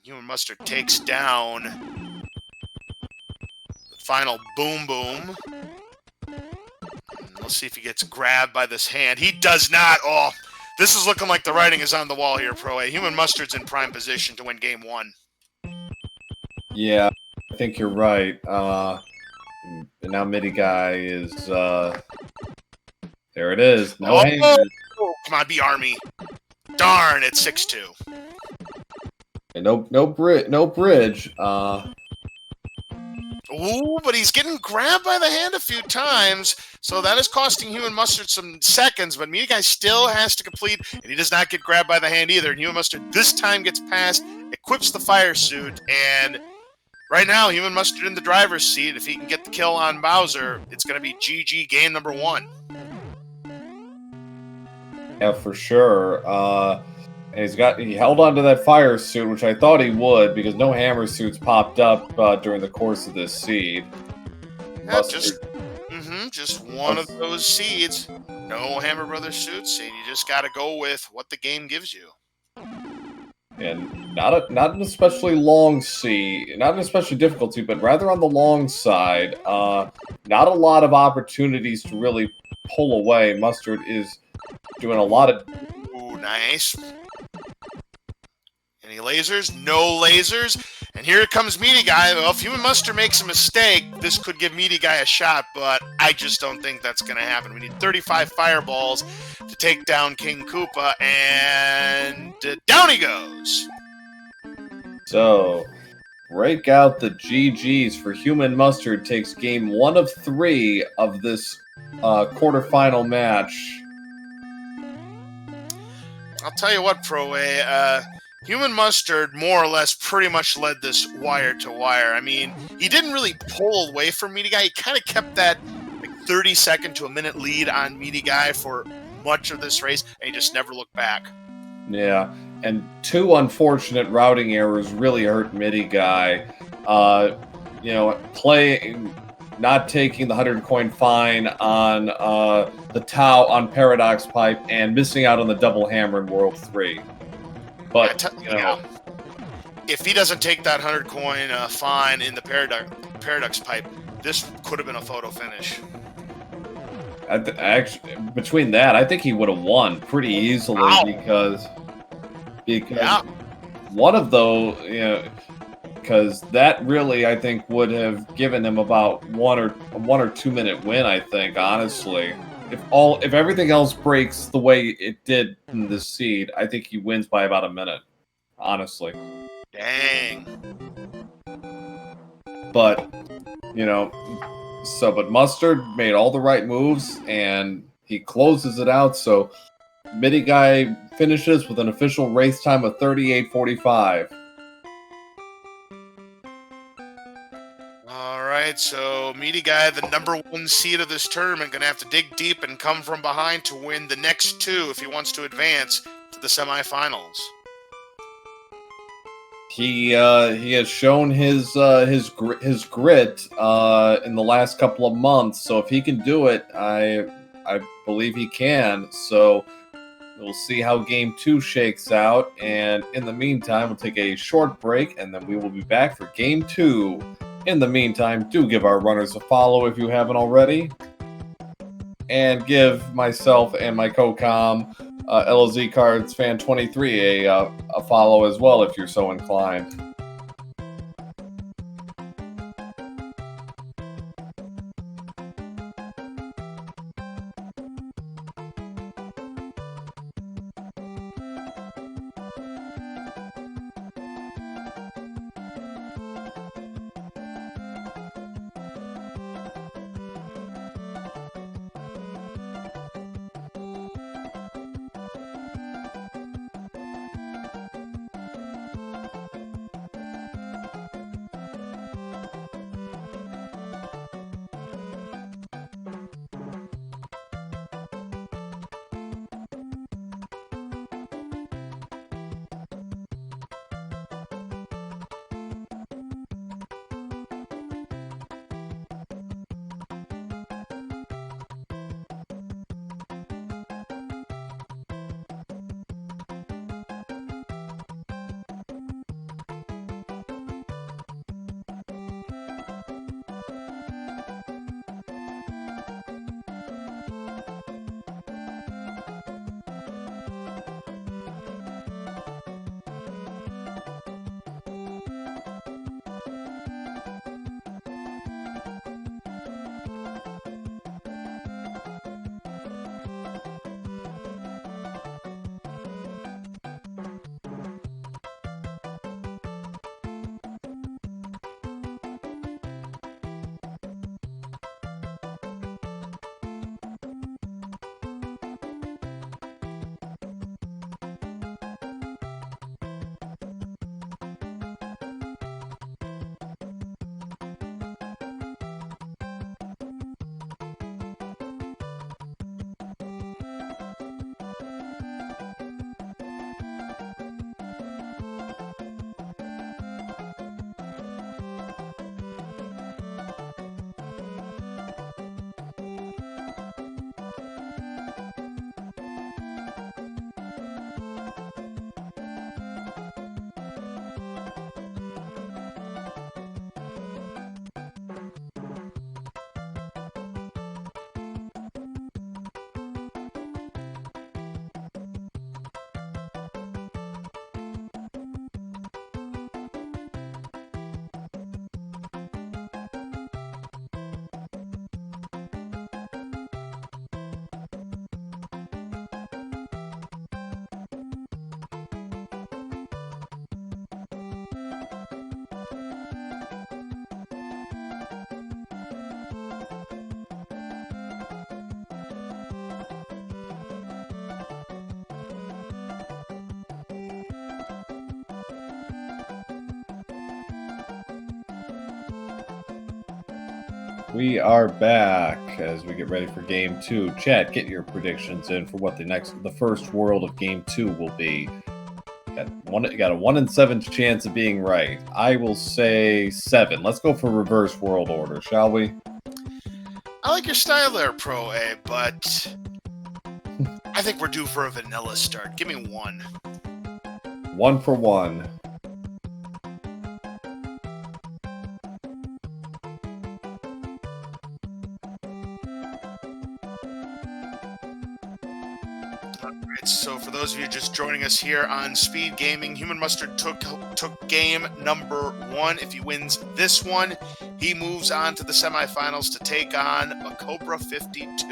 HUmanMustard takes down the final Boom Boom. Let's see if he gets grabbed by this hand. He does not. Oh, this is looking like the writing is on the wall here, Pro A. HUmanMustard's in prime position to win game 1. Yeah, I think you're right. And now MidiGuy is there it is. No hangers. Oh, come on, be Army. Darn, it's 6-2. And no bridge. Ooh, but he's getting grabbed by the hand a few times, so that is costing HUmanMustard some seconds, but MidiGuy still has to complete, and he does not get grabbed by the hand either, and HUmanMustard this time gets past, equips the fire suit, and right now, HUmanMustard in the driver's seat. If he can get the kill on Bowser, it's going to be GG game number 1. Yeah, for sure. And he held on to that fire suit, which I thought he would, because no hammer suits popped up during the course of this seed. Yeah, just one of those seeds. No Hammer Brothers suits, and you just got to go with what the game gives you. And not an especially long seed, not an especially difficult seed, but rather on the long side. Not a lot of opportunities to really pull away. Mustard is doing a lot of... Ooh, nice. Any lasers? No lasers. And here comes MidiGuy. Well, if HUmanMustard makes a mistake, this could give MidiGuy a shot, but I just don't think that's going to happen. We need 35 fireballs to take down King Koopa, and down he goes. So, break out the GGs for HUmanMustard. Takes game 1 of 3 of this quarterfinal match. I'll tell you what, Pro A, HUmanMustard more or less pretty much led this wire to wire. I mean, he didn't really pull away from MidiGuy. He kind of kept that 30-second to a minute lead on MidiGuy for much of this race, and he just never looked back. Yeah, and 2 unfortunate routing errors really hurt MidiGuy. Not taking the 100 coin fine on the Tau on Paradox Pipe and missing out on the double hammer in World 3. But, if he doesn't take that 100 coin fine in the Paradox Pipe, this could have been a photo finish. Actually, between that, I think he would have won pretty easily because one of those, because that really, I think, would have given him about 1 or 2 minute win. I think, honestly, if everything else breaks the way it did in this seed, I think he wins by about a minute. Honestly, dang. But but Mustard made all the right moves and he closes it out. So MidiGuy finishes with an official race time of 38:45. All right, so MidiGuy, the number 1 seed of this tournament, gonna have to dig deep and come from behind to win the next 2 if he wants to advance to the semifinals. He has shown his grit in the last couple of months. So if he can do it, I believe he can. So we'll see how game 2 shakes out. And in the meantime, we'll take a short break, and then we will be back for game 2. In the meantime, do give our runners a follow if you haven't already, and give myself and my co-com LZ Cards Fan 23 a follow as well if you're so inclined. We are back as we get ready for Game 2. Chad, get your predictions in for what the first world of Game 2 will be. Got a 1 in 7 chance of being right. I will say 7. Let's go for reverse world order, shall we? I like your style there, Pro A, but I think we're due for a vanilla start. Give me 1. 1 for 1. So for those of you just joining us here on Speed Gaming, HUmanMustard took game number 1. If he wins this one, he moves on to the semifinals to take on a Cobra 52.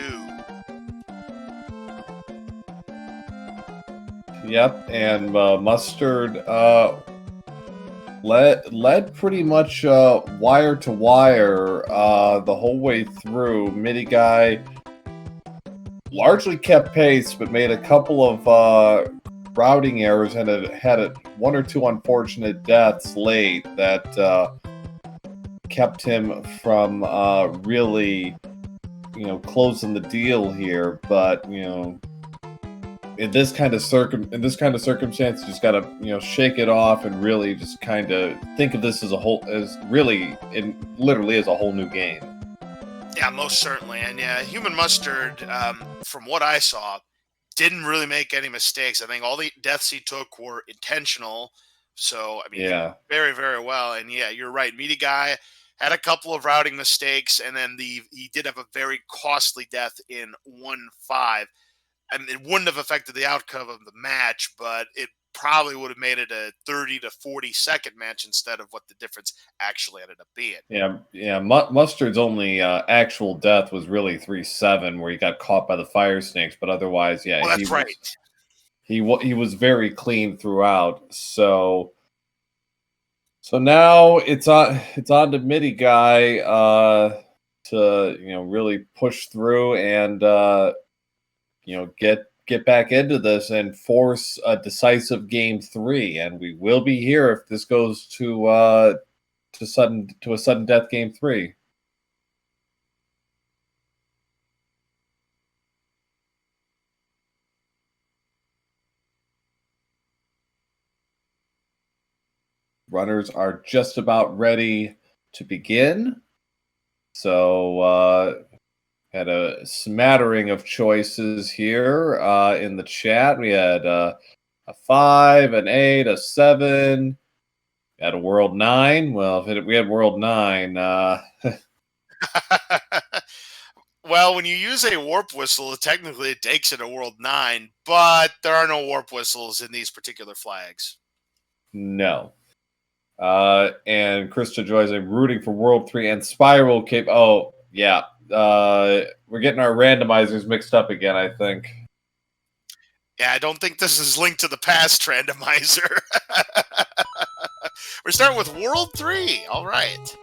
Yep, and Mustard led pretty much wire to wire the whole way through. MidiGuy largely kept pace, but made a couple of routing errors and had 1 or 2 unfortunate deaths late that kept him from really, closing the deal here. But in this kind of circumstance, you just gotta shake it off and really just kind of think of this as it literally is a whole new game. Yeah, most certainly. And yeah, HUmanMustard, from what I saw, didn't really make any mistakes. I think all the deaths he took were intentional. So, I mean, yeah, very, very well. And yeah, you're right. MidiGuy had a couple of routing mistakes, and then he did have a very costly death in 1-5. I mean, it wouldn't have affected the outcome of the match, but it probably would have made it a 30 to 40 second match instead of what the difference actually ended up being. Yeah. Mustard's only actual death was really 3-7, where he got caught by the fire snakes. But otherwise, yeah, well, that's right. He was very clean throughout. So now it's on to MidiGuy to really push through and get back into this and force a decisive game 3. And we will be here if this goes to a sudden death game 3. Runners are just about ready to begin. So had a smattering of choices here in the chat. We had a 5, an 8, a 7. We had a World 9. Well, if we had World 9... Well, when you use a warp whistle, technically it takes it a World 9, but there are no warp whistles in these particular flags. No. And Krista Joy's rooting for World 3 and Spiral Cape. Oh, yeah. We're getting our randomizers mixed up again, I think. Yeah, I don't think this is linked to the past randomizer. We're starting with World 3. All right.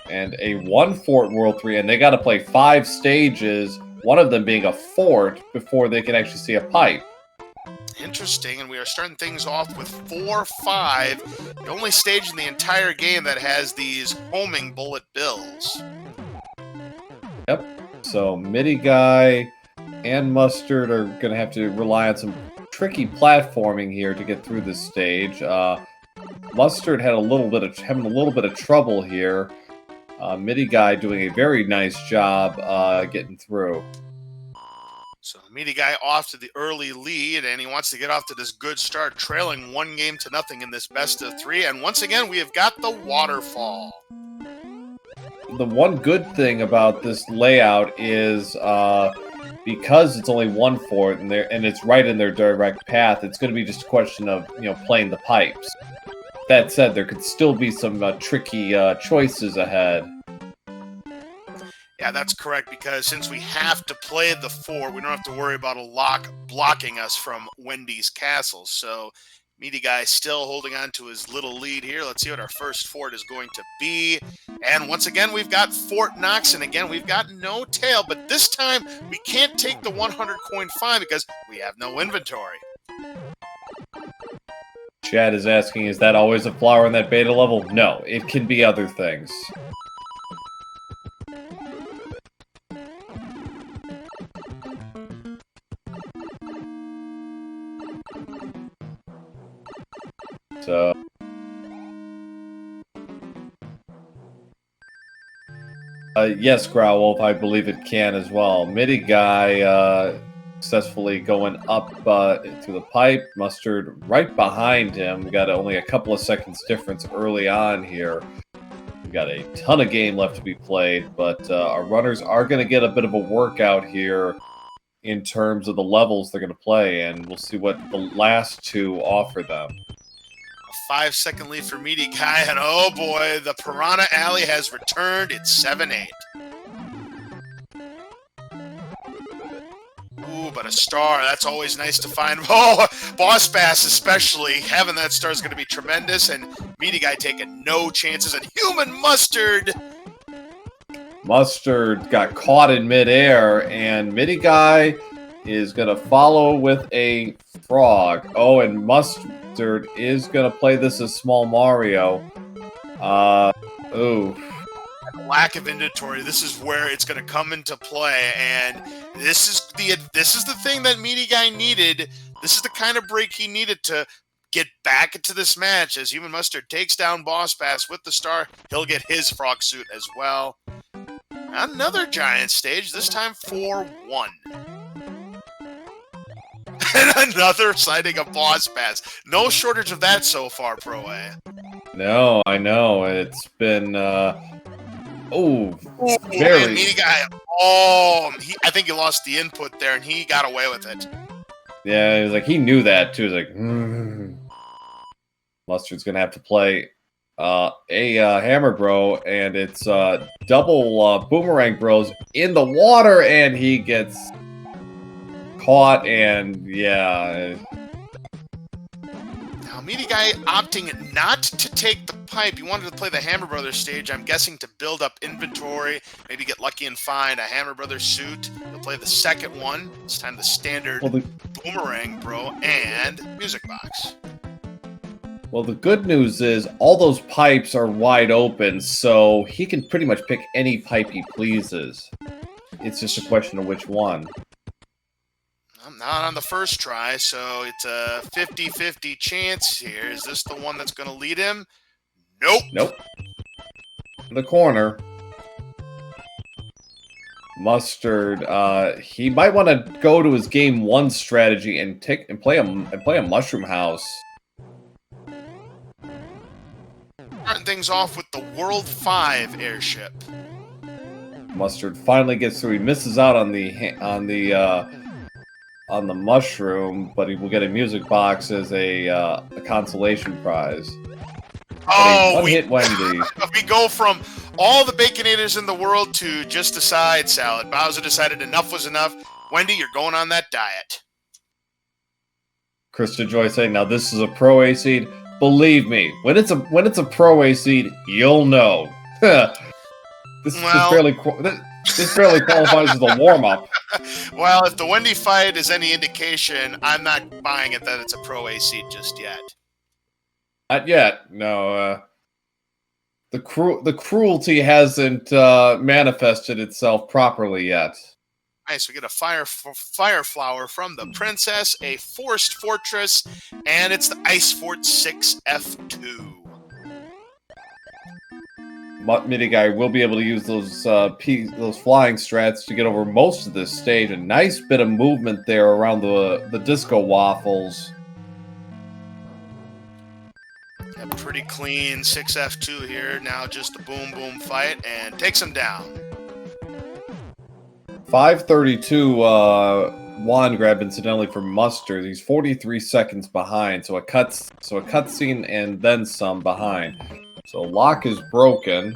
And a 1 fort World 3, and they got to play 5 stages, one of them being a fort, before they can actually see a pipe. Interesting, and we are starting things off with 4-5, the only stage in the entire game that has these homing bullet bills. Yep. So MidiGuy and Mustard are going to have to rely on some tricky platforming here to get through this stage. Mustard had having a little bit of trouble here. MidiGuy doing a very nice job getting through. So MidiGuy off to the early lead, and he wants to get off to this good start, trailing 1-0 in this best of 3. And once again, we have got the waterfall. The one good thing about this layout is because it's only 1 fort and it's right in their direct path, it's going to be just a question of playing the pipes. That said, there could still be some tricky choices ahead. Yeah, that's correct, because since we have to play the fort, we don't have to worry about a lock blocking us from Wendy's castle. So MidiGuy still holding on to his little lead here. Let's see what our first fort is going to be. And once again, we've got Fort Knox, and again, we've got no tail, but this time we can't take the 100 coin fine because we have no inventory. Chad is asking, is that always a flower in that beta level? No, it can be other things. So, yes, Growlwolf, I believe it can as well. MidiGuy successfully going up to the pipe. Mustard right behind him. We got only a couple of seconds difference early on here. We got a ton of game left to be played, but our runners are going to get a bit of a workout here in terms of the levels they're going to play, and we'll see what the last two offer them. A 5-second lead for MidiGuy, and oh boy, the Piranha Alley has returned. It's 7-8. Ooh, but a star, that's always nice to find. Oh, Boss Bass especially, having that star is going to be tremendous, and MidiGuy taking no chances, and HUmanMustard. Mustard got caught in midair, and MidiGuy is going to follow with a frog. Oh, and Mustard is going to play this as Small Mario. Ooh. Lack of inventory. This is where it's going to come into play, and this is the thing that MidiGuy needed. This is the kind of break he needed to get back into this match. As HUmanMustard takes down Boss Bass with the star, he'll get his frog suit as well. Another giant stage, this time 4-1. And another sighting of Boss Bass. No shortage of that so far, Pro A. No, I know. It's been, very... MidiGuy, I think he lost the input there, and he got away with it. Yeah, he was like, he knew that, too. He was like, Mustard's going to have to play a Hammer Bro, and it's double Boomerang Bros in the water, and he gets caught, and yeah. Now, MidiGuy opting not to take the pipe. He wanted to play the Hammer Brothers stage, I'm guessing to build up inventory, maybe get lucky and find a Hammer Brothers suit. He'll play the second one, this time the standard Boomerang Bro and Music Box. Well, the good news is all those pipes are wide open, so he can pretty much pick any pipe he pleases. It's just a question of which one. I'm not on the first try, so it's a 50-50 chance here. Is this the one that's going to lead him? Nope. Nope. In the corner. Mustard, he might want to go to his game 1 strategy and play a Mushroom House. Starting things off with the World 5 airship. Mustard finally gets through. He misses out on the mushroom, but he will get a music box as a consolation prize. Oh, One-hit Wendy. We go from all the Baconators in the world to just a side salad. Bowser decided enough was enough. Wendy, you're going on that diet. Krista Joy saying, "Now this is a Pro A seed. Believe me, when it's a Pro A seed, you'll know." This barely qualifies as a warm-up. Well, if the Wendy fight is any indication, I'm not buying it that it's a Pro A seed just yet. Not yet. No. The cruelty hasn't manifested itself properly yet. Nice. We get a fire flower from the princess, a forced fortress, and it's the Ice Fort 6F2. MidiGuy will be able to use those flying strats to get over most of this stage. A nice bit of movement there around the disco waffles. A pretty clean 6F2 here. Now just a boom fight and takes him down. 532 wand grab incidentally for Mustard. He's 43 seconds behind, so a cutscene and then some behind. So lock is broken.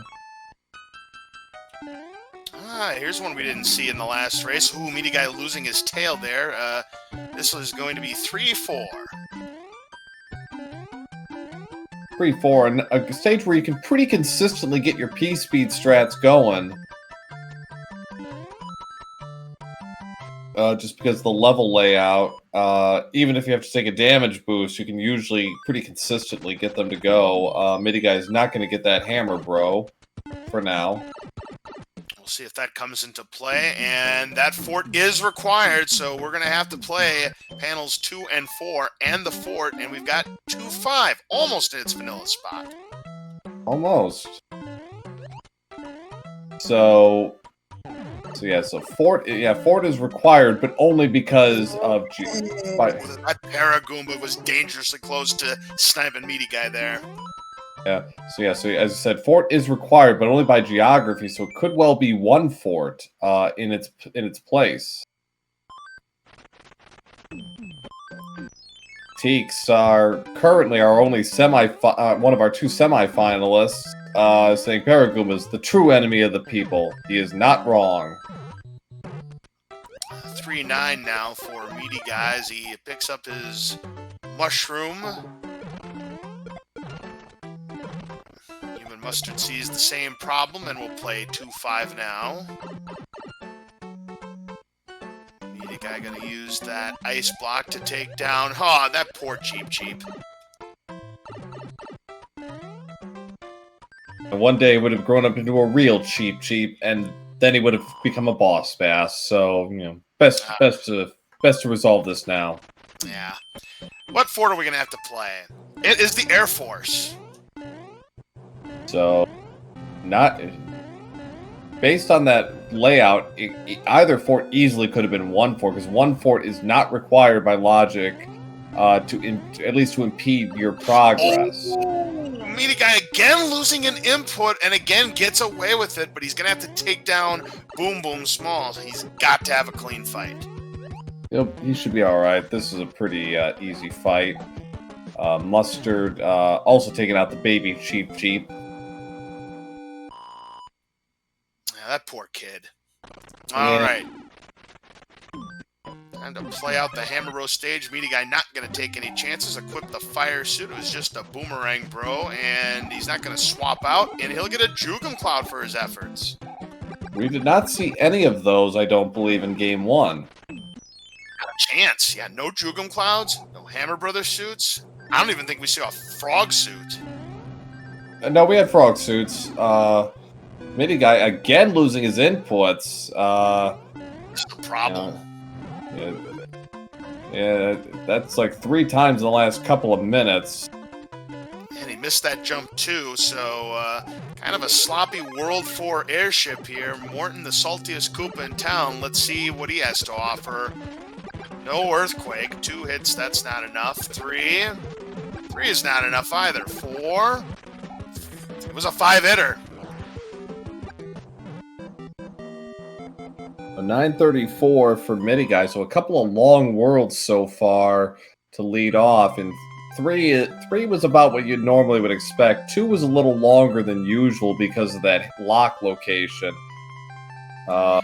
Here's one we didn't see in the last race. Ooh, MidiGuy losing his tail there. This is going to be 3-4. 3-4, and a stage where you can pretty consistently get your P-speed strats going. Just because the level layout, even if you have to take a damage boost, you can usually pretty consistently get them to go. MidiGuy is not going to get that Hammer Bro for now. We'll we'll see if that comes into play, and that fort is required, so we're going to have to play panels 2 and 4 and the fort, and we've got 2-5, almost in its vanilla spot. Almost. So fort is required, but only because of that Paragoomba was dangerously close to sniping Meaty Guy there. Yeah. So as I said, fort is required, but only by geography. So it could well be one fort in its place. Teeks are currently our only one of our 2 semifinalists, saying Paragoomba is the true enemy of the people. He is not wrong. 3-9 now for Meaty Guys. He picks up his mushroom. HUmanMustard sees the same problem and will play 2-5 now. Meaty Guy gonna use that ice block to take down. Oh, that poor Cheep. And one day would have grown up into a real Cheep, and then he would have become a boss bass. So best to resolve this now. Yeah. What fort are we gonna have to play? It is the Air Force. So, not based on that layout, either fort easily could have been one fort, because one fort is not required by logic at least to impede your progress. Meaty Guy again losing an input and again gets away with it, but he's going to have to take down Boom Boom Small. So he's got to have a clean fight. Yep, he should be all right. This is a pretty easy fight. Mustard also taking out the baby Cheep. Yeah, that poor kid. All right. Time to play out the Hammer Bro stage. Meaty Guy not going to take any chances. Equip the fire suit. It was just a boomerang, bro. And he's not going to swap out. And he'll get a Jugum Cloud for his efforts. We did not see any of those, I don't believe, in Game 1. Not a chance. Yeah, no Jugum Clouds. No Hammer Brothers suits. I don't even think we saw a frog suit. No, we had frog suits. Meaty Guy again losing his inputs. That's the problem. Yeah, that's like 3 times in the last couple of minutes. And he missed that jump too, so kind of a sloppy World 4 airship here. Morton, the saltiest Koopa in town. Let's see what he has to offer. No Earthquake. 2 hits, that's not enough. 3. 3 is not enough either. 4. It was a 5-hitter. A 934 for Meaty Guy, so a couple of long worlds so far to lead off. And 3 was about what you normally would expect. 2 was a little longer than usual because of that lock location. I'll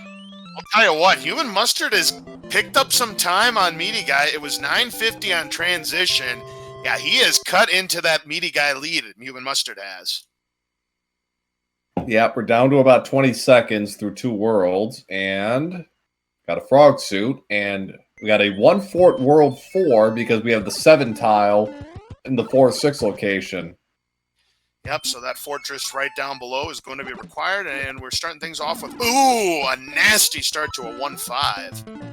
tell you what, HUmanMustard has picked up some time on Meaty Guy. It was 950 on transition. Yeah, he has cut into that Meaty Guy lead. HUmanMustard has. Yeah, we're down to about 20 seconds through 2 worlds, and got a frog suit, and we got a 1 fort world 4 because we have the 7 tile in the 4-6 location. Yep, so that fortress right down below is going to be required, and we're starting things off with, ooh, a nasty start to a 1-5.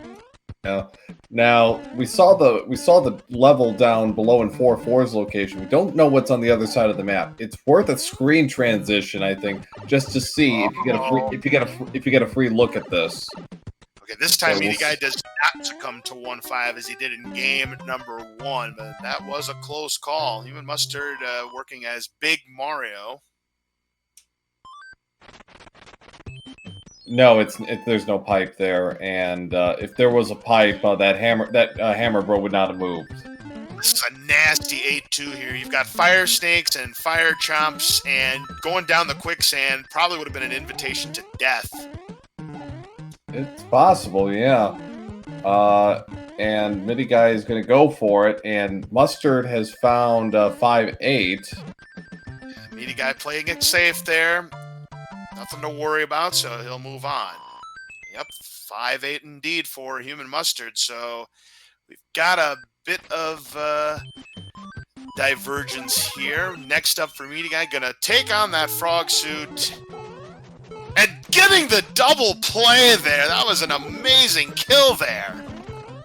Yeah. Now we saw the level down below in 4-4's location. We don't know what's on the other side of the map. It's worth a screen transition, I think, just to see if you get a free look at this. Okay, this time Meaty Guy does not succumb to 1-5 as he did in game number 1, but that was a close call. HUmanMustard working as Big Mario. No, there's no pipe there, and if there was a pipe, that hammer bro would not have moved. This is a nasty 8-2 here. You've got fire snakes and fire chomps, and going down the quicksand probably would have been an invitation to death. It's possible, yeah. And Meaty Guy is going to go for it, and Mustard has found 5-8. Meaty Guy playing it safe there. Nothing to worry about, so he'll move on. Yep, 5-8 indeed for HUmanMustard. So we've got a bit of divergence here. Next up for Meaty Guy, gonna take on that frog suit. And getting the double play there. That was an amazing kill there.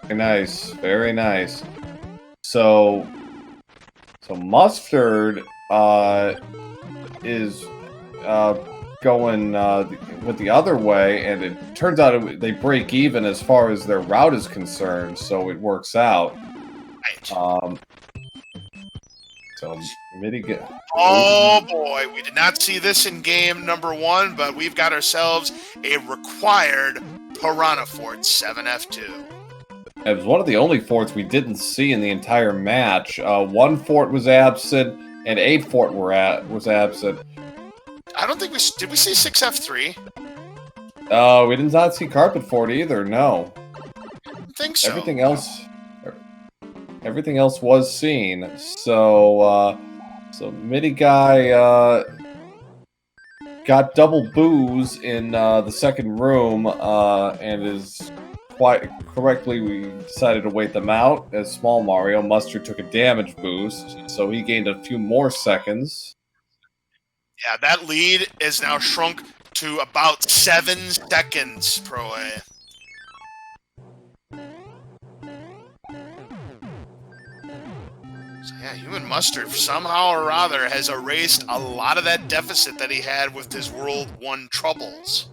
Very nice. Very nice. So Mustard is going with the other way, and it turns out they break even as far as their route is concerned, so it works out. Right. So MidiGuy. Oh boy, we did not see this in game number 1, but we've got ourselves a required Piranha Fort 7F2. It was one of the only forts we didn't see in the entire match. One fort was absent, and a fort was absent. I don't think did we see 6F3? We did not see Carpet Fort either. No. I don't think so. Everything else was seen. So MidiGuy got double booze in the second room, and is quite correctly. We decided to wait them out as Small Mario. Mustard took a damage boost, so he gained a few more seconds. Yeah, that lead is now shrunk to about 7 seconds, Pro A. So yeah, HUmanMustard somehow or other has erased a lot of that deficit that he had with his World 1 troubles.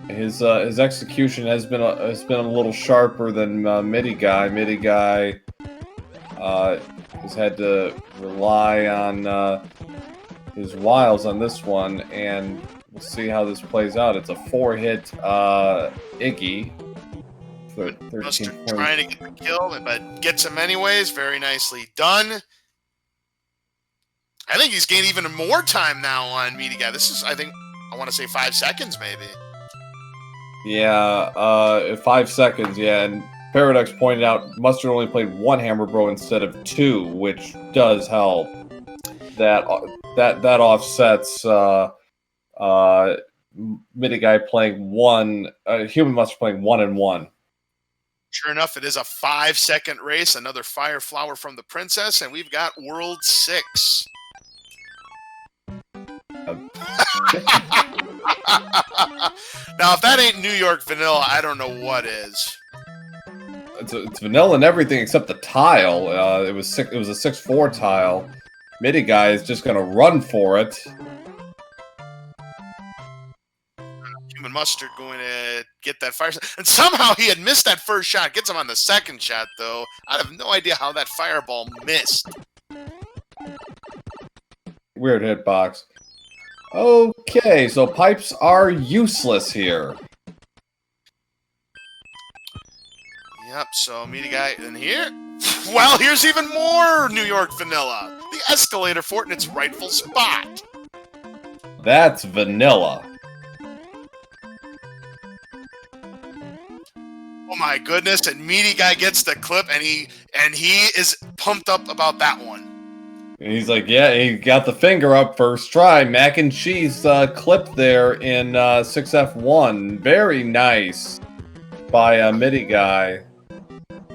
His execution has been a little sharper than MidiGuy. MidiGuy has had to rely on his wiles on this one, and we'll see how this plays out. It's a 4-hit Iggy for 13 Mustard points. trying to get the kill, but gets him anyways. Very nicely done. I think he's gained even more time now on MidiGuy. This is, I want to say 5 seconds maybe. Yeah, 5 seconds, yeah, and Paradox pointed out Mustard only played 1 Hammer Bro instead of 2, which does help. That offsets MidiGuy playing 1, HUmanMustard playing 1 and 1. Sure enough, it is a 5-second race. Another Fire Flower from the Princess, and we've got World 6. Now, if that ain't New York vanilla, I don't know what is. It's vanilla and everything except the tile. It was a 6-4 tile. MidiGuy is just gonna run for it. HUmanMustard going to get that fire, and somehow he had missed that first shot. Gets him on the second shot, though. I have no idea how that fireball missed. Weird hitbox. Okay, so pipes are useless here. Yep, so MidiGuy in here. Well, here's even more New York vanilla. The escalator fort in its rightful spot. That's vanilla. Oh my goodness, and MidiGuy gets the clip, and he is pumped up about that one. And he's like, yeah, he got the finger up first try. Mac and cheese clip there in 6F1. Very nice by MidiGuy.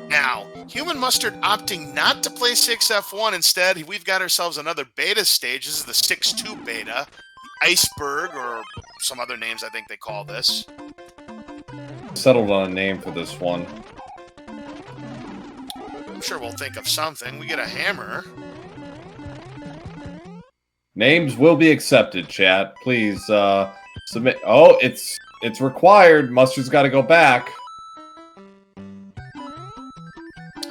Now, HUmanMustard opting not to play 6F1. Instead, we've got ourselves another beta stage. This is the 6-2 beta. The Iceberg, or some other names I think they call this. Settled on a name for this one. I'm sure we'll think of something. We get a hammer. Names will be accepted, chat. Please submit. Oh, it's required. Mustard's got to go back.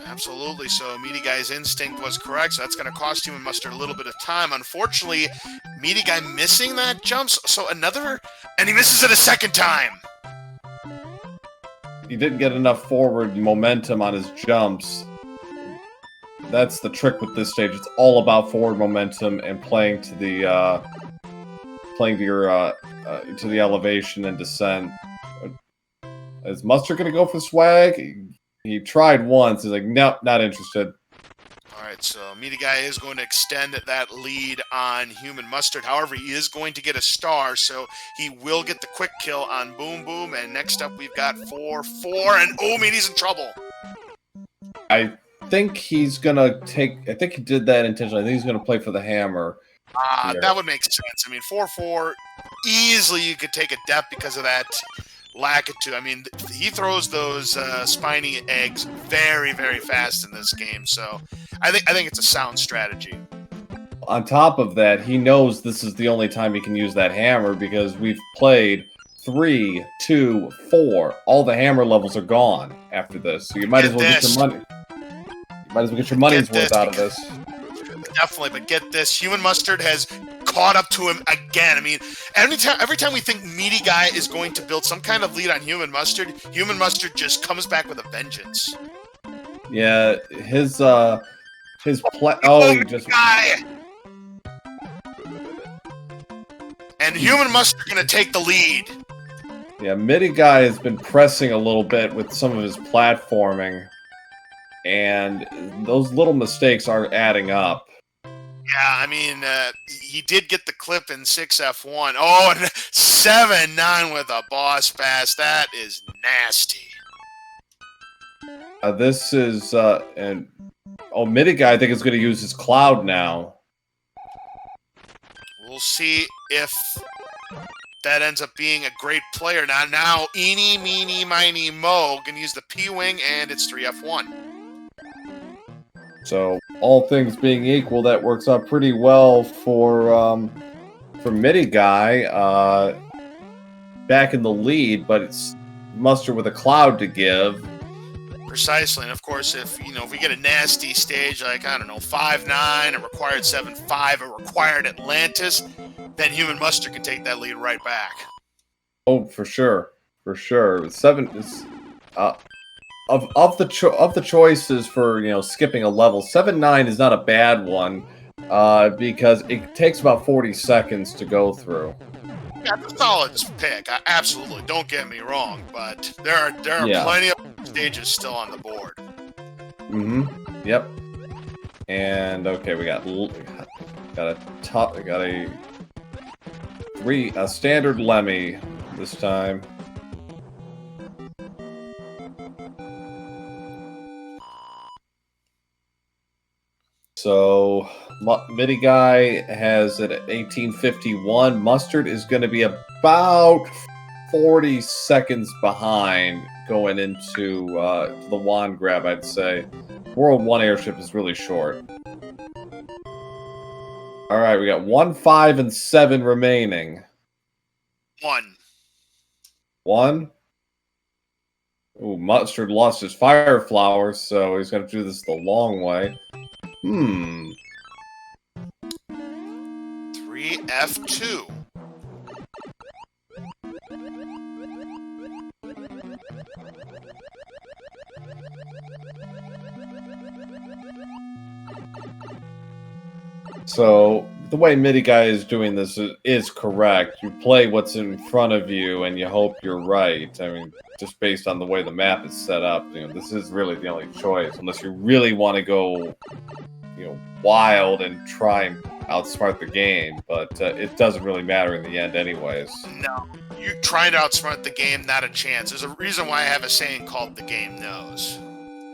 Absolutely. So MidiGuy's instinct was correct. So that's going to cost HUmanMustard a little bit of time. Unfortunately, MidiGuy missing that jumps. So another, and he misses it a second time. He didn't get enough forward momentum on his jumps. That's the trick with this stage. It's all about forward momentum and playing to the to the elevation and descent. Is Mustard gonna go for swag? He tried once. He's like, nope, not interested. All right, so MidiGuy is going to extend that lead on HUmanMustard. However, he is going to get a star, so he will get the quick kill on Boom Boom. And next up, we've got 4-4, and oh, Midi's in trouble. I think he's gonna take. I think he did that intentionally. I think he's gonna play for the hammer. That would make sense. I mean, 4-4. easily you could take a death because of that Lakitu. I mean, he throws those spiny eggs very, very fast in this game. So I think it's a sound strategy. On top of that, he knows this is the only time he can use that hammer because we've played 3, 2, 4. All the hammer levels are gone after this, so you might as well get your money. You might as well get your money's worth out of this. Definitely, but get this: HUmanMustard has caught up to him again. I mean, every time we think MidiGuy is going to build some kind of lead on HUmanMustard just comes back with a vengeance. Yeah, his play. Oh, he just. And HUmanMustard going to take the lead. Yeah, MidiGuy has been pressing a little bit with some of his platforming, and those little mistakes are adding up. Yeah, I mean, he did get the clip in 6F1. Oh, and 7-9 with a boss pass. That is nasty. This is, MidiGuy, I think, is going to use his cloud now. We'll see if that ends up being a great player. Now, eeny, meeny, miny, mo, can use the P-Wing, and it's 3F1. So, all things being equal, that works out pretty well for MidiGuy. Back in the lead, but it's Mustard with a cloud to give. Precisely, and of course, if we get a nasty stage like, I don't know, 5-9, a required 7-5, a required Atlantis, then HUmanMustard can take that lead right back. Oh, for sure. 7 is of the choices for skipping a level. 7-9 is not a bad one because it takes about 40 seconds to go through. Yeah, it's a solid pick. Absolutely, don't get me wrong, but there are plenty of stages still on the board. Yep. And okay, we got a standard Lemmy this time. So MidiGuy has it at 1851. Mustard is going to be about 40 seconds behind going into the wand grab, I'd say. World One Airship is really short. All right, we got 1, 5, and 7 remaining. 1. Ooh, Mustard lost his fire flower, so he's going to do this the long way. 3F2. So, the way MidiGuy is doing this is correct. You play what's in front of you, and you hope you're right. I mean, just based on the way the map is set up, this is really the only choice, unless you really want to go, wild and try and outsmart the game. But it doesn't really matter in the end, anyways. No, you're trying to outsmart the game, not a chance. There's a reason why I have a saying called "the game knows."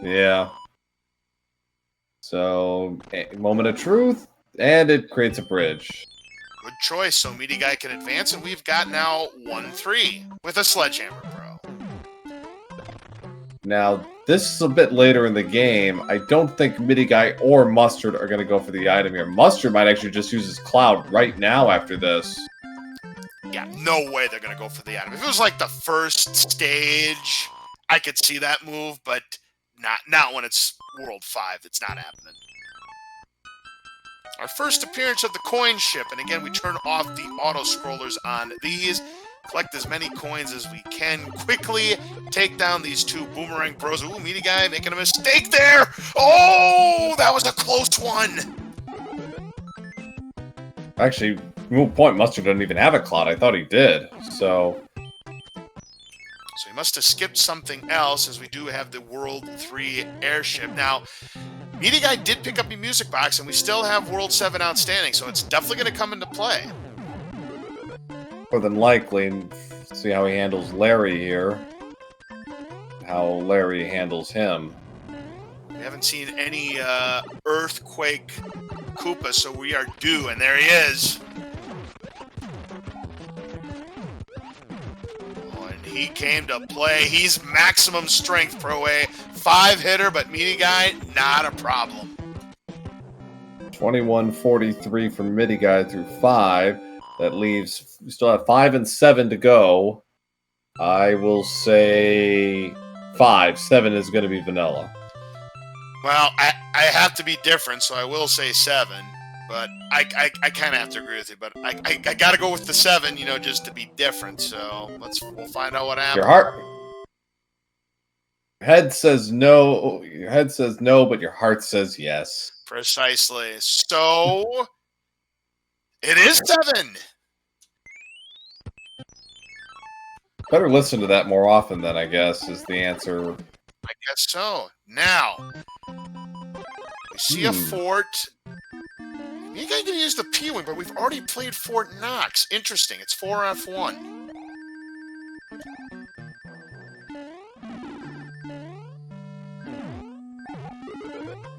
Yeah. So, moment of truth. And it creates a bridge. Good choice. So MidiGuy can advance, and we've got now 1-3 with a sledgehammer, bro. Now, this is a bit later in the game. I don't think MidiGuy or Mustard are going to go for the item here. Mustard might actually just use his cloud right now after this. Yeah, no way they're going to go for the item. If it was like the first stage, I could see that move, but not when it's World 5. It's not happening. Our first appearance of the coin ship, and again, we turn off the auto-scrollers on these. Collect as many coins as we can. Quickly take down these two boomerang bros. Ooh, MidiGuy making a mistake there! Oh, that was a close one! Actually, moot point, Mustard doesn't even have a cloud. I thought he did, so he must have skipped something else, as we do have the World 3 airship. Now, MidiGuy did pick up a music box, and we still have World 7 outstanding, so it's definitely going to come into play. More than likely. See how he handles Larry here. How Larry handles him. We haven't seen any Earthquake Koopa, so we are due, and there he is. he came to play. He's maximum strength Pro A. 5-hitter, but MidiGuy, not a problem. 2143 from MidiGuy through 5. That leaves, we still have 5 and 7 to go. I will say 5. 7 is going to be vanilla. Well, I have to be different, so I will say 7. But I kind of have to agree with you. But I got to go with the 7, you know, just to be different. So we'll find out what happens. Your head says no. Your head says no, but your heart says yes. Precisely. So it is 7. Better listen to that more often then, I guess, is the answer. I guess so. Now, we see a fort. You guys can use the P-Wing, but we've already played Fort Knox. Interesting. It's 4F1.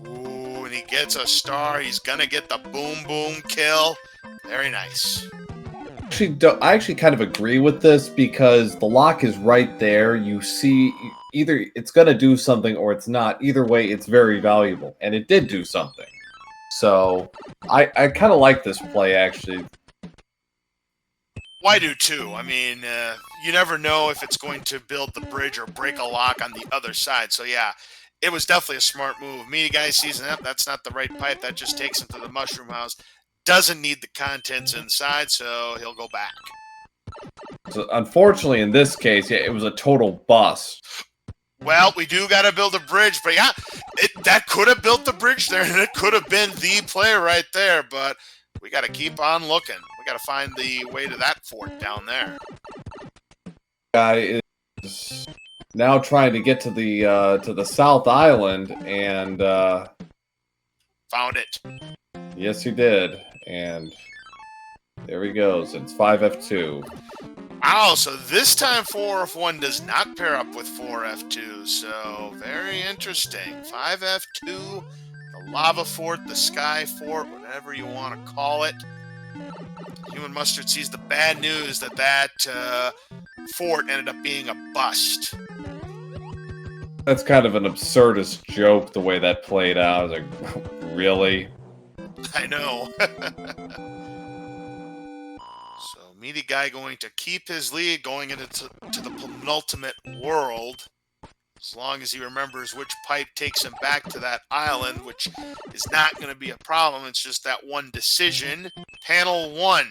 Ooh, and he gets a star. He's going to get the boom boom kill. Very nice. I actually kind of agree with this because the lock is right there. You see, either it's going to do something or it's not. Either way, it's very valuable, and it did do something. So I kind of like this play, actually. Well, I do too. I mean, you never know if it's going to build the bridge or break a lock on the other side. So yeah, it was definitely a smart move. MidiGuy sees that. That's not the right pipe. That just takes him to the mushroom house. Doesn't need the contents inside, so he'll go back. So unfortunately, in this case, yeah, it was a total bust. Well, we do got to build a bridge, but yeah, that could have built the bridge there, and it could have been the play right there, but we got to keep on looking. We got to find the way to that fort down there. Guy is now trying to get to the South Island, and found it. Yes, he did, and there he goes. It's 5F2. Oh, so this time 4F1 does not pair up with 4F2, so very interesting. 5F2, the Lava Fort, the Sky Fort, whatever you want to call it. HUmanMustard sees the bad news that fort ended up being a bust. That's kind of an absurdist joke, the way that played out. I was like, really? I know. So MidiGuy going to keep his lead going into the penultimate world. As long as he remembers which pipe takes him back to that island, which is not going to be a problem. It's just that one decision. Panel 1.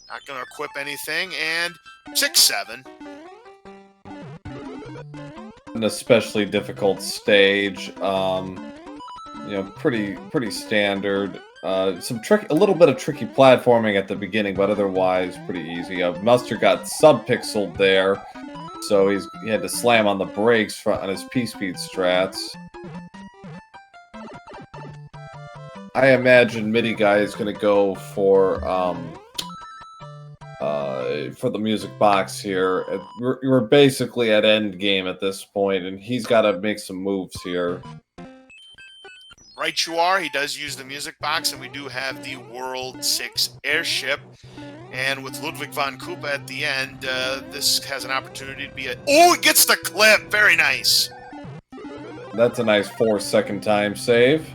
Not going to equip anything. And 6-7. An especially difficult stage. You know, pretty standard. A little bit of tricky platforming at the beginning, but otherwise pretty easy. Mustard got sub-pixeled there, so he had to slam on the brakes on his P-Speed strats. I imagine MidiGuy is going to go for the music box here. We're basically at end game at this point, and he's got to make some moves here. Right you are. He does use the music box, and we do have the World 6 airship. And with Ludwig von Koopa at the end, this has an opportunity to be a... Oh, it gets the clip! Very nice! That's a nice 4-second time save.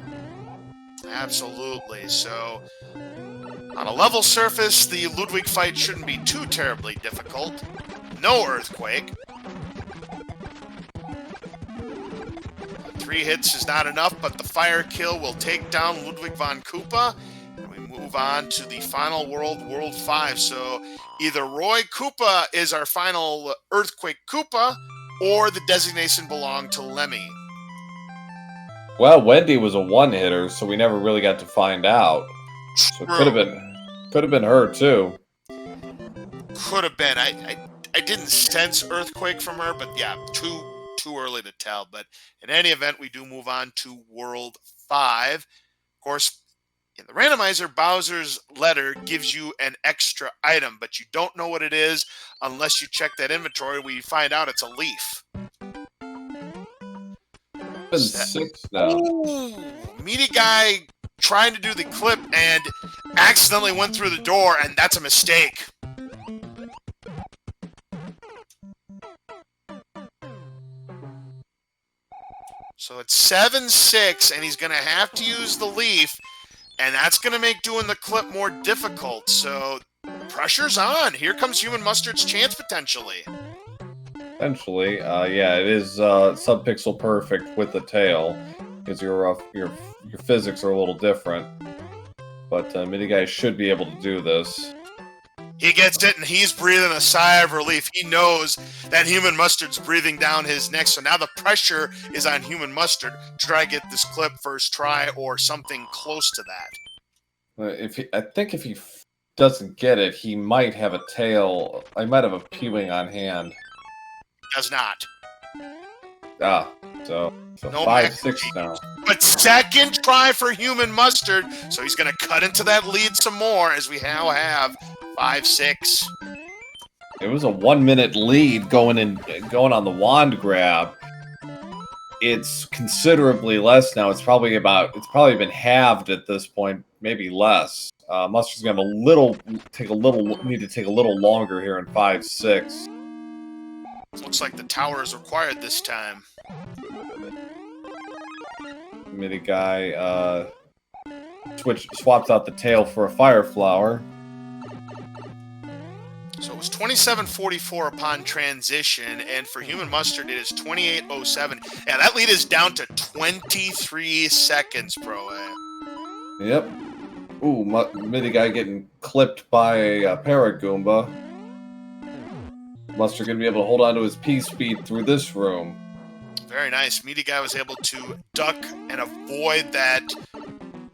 Absolutely. So, on a level surface, the Ludwig fight shouldn't be too terribly difficult. No earthquake. 3 hits is not enough, but the fire kill will take down Ludwig von Koopa. And we move on to the final world, World 5. So either Roy Koopa is our final Earthquake Koopa, or the designation belonged to Lemmy. Well, Wendy was a one-hitter, so we never really got to find out. So it could have been her too. Could have been. I didn't sense Earthquake from her, but yeah, too early to tell. But in any event, we do move on to World 5. Of course, in the randomizer, Bowser's letter gives you an extra item, but you don't know what it is unless you check that inventory where you find out it's a leaf. It's 6 now. Ooh, MidiGuy trying to do the clip and accidentally went through the door, and that's a mistake. So it's 7-6, and he's going to have to use the leaf, and that's going to make doing the clip more difficult. So pressure's on. Here comes HUmanMustard's chance potentially. Potentially, yeah, it is sub-pixel perfect with the tail, because your physics are a little different. But MidiGuy should be able to do this. He gets it, and he's breathing a sigh of relief. He knows that HUmanMustard's breathing down his neck, so now the pressure is on HUmanMustard to try to get this clip first try or something close to that. I think if he doesn't get it, he might have a tail. I might have a pewing on hand. Does not. So No 5-6 now. But second try for HUmanMustard, so he's going to cut into that lead some more as we now have 5-6. It was a 1-minute lead going on the wand grab. It's considerably less now. It's probably been halved at this point, maybe less. Mustard's gonna need to take a little longer here in 5-6. Looks like the tower is required this time. MidiGuy swaps out the tail for a fire flower. So it was 27.44 upon transition, and for HUmanMustard, it is 28.07. Yeah, that lead is down to 23 seconds, bro. Yep. Ooh, MidiGuy getting clipped by a Paragoomba. Mustard gonna be able to hold on to his P-speed through this room. Very nice. MidiGuy was able to duck and avoid that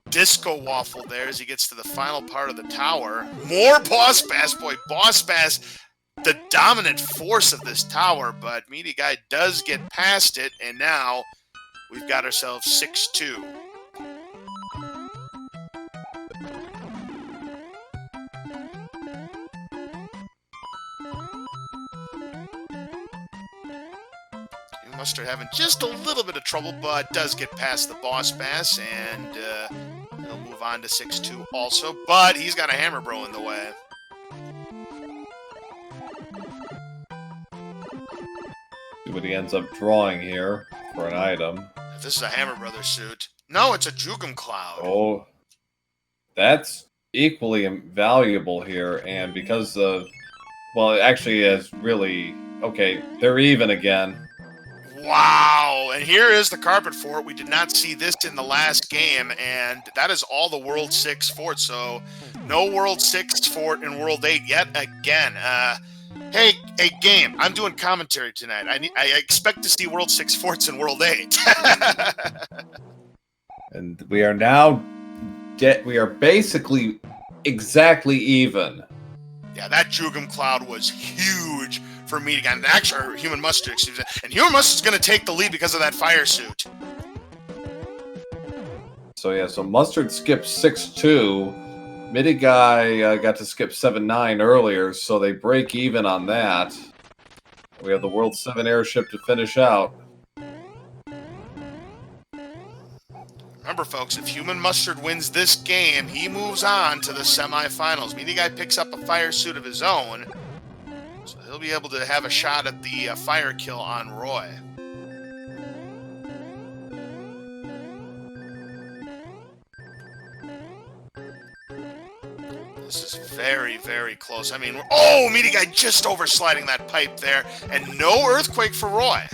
disco waffle there as he gets to the final part of the tower. More Boss Bass, boy. Boss Bass, the dominant force of this tower, but MidiGuy does get past it, and now we've got ourselves 6-2. Mustard having just a little bit of trouble, but does get past the Boss Bass, and he'll move on to 6-2 also, but he's got a Hammer Bro in the way. See what he ends up drawing here for an item. If this is a Hammer Brothers suit. No, it's a Jugum Cloud. Oh, that's equally valuable here, and because of, well, it actually is really, okay, they're even again. Wow, and here is the carpet fort. We did not see this in the last game, and that is all the World 6 forts, so no World 6 fort in World 8 yet again. Hey, game, I'm doing commentary tonight. I expect to see World 6 forts in World 8. And we are now, we are basically exactly even. Yeah, that Jugum Cloud was huge for MidiGuy, and actually, or HUmanMustard, excuse me. And HUmanMustard's going to take the lead because of that fire suit. So yeah, so Mustard skipped 6-2. MidiGuy got to skip 7-9 earlier, so they break even on that. We have the World 7 airship to finish out. Remember, folks, if HUmanMustard wins this game, he moves on to the semifinals. MidiGuy picks up a fire suit of his own, so he'll be able to have a shot at the fire kill on Roy. This is very, very close. I mean, oh, MidiGuy just oversliding that pipe there, and no earthquake for Roy.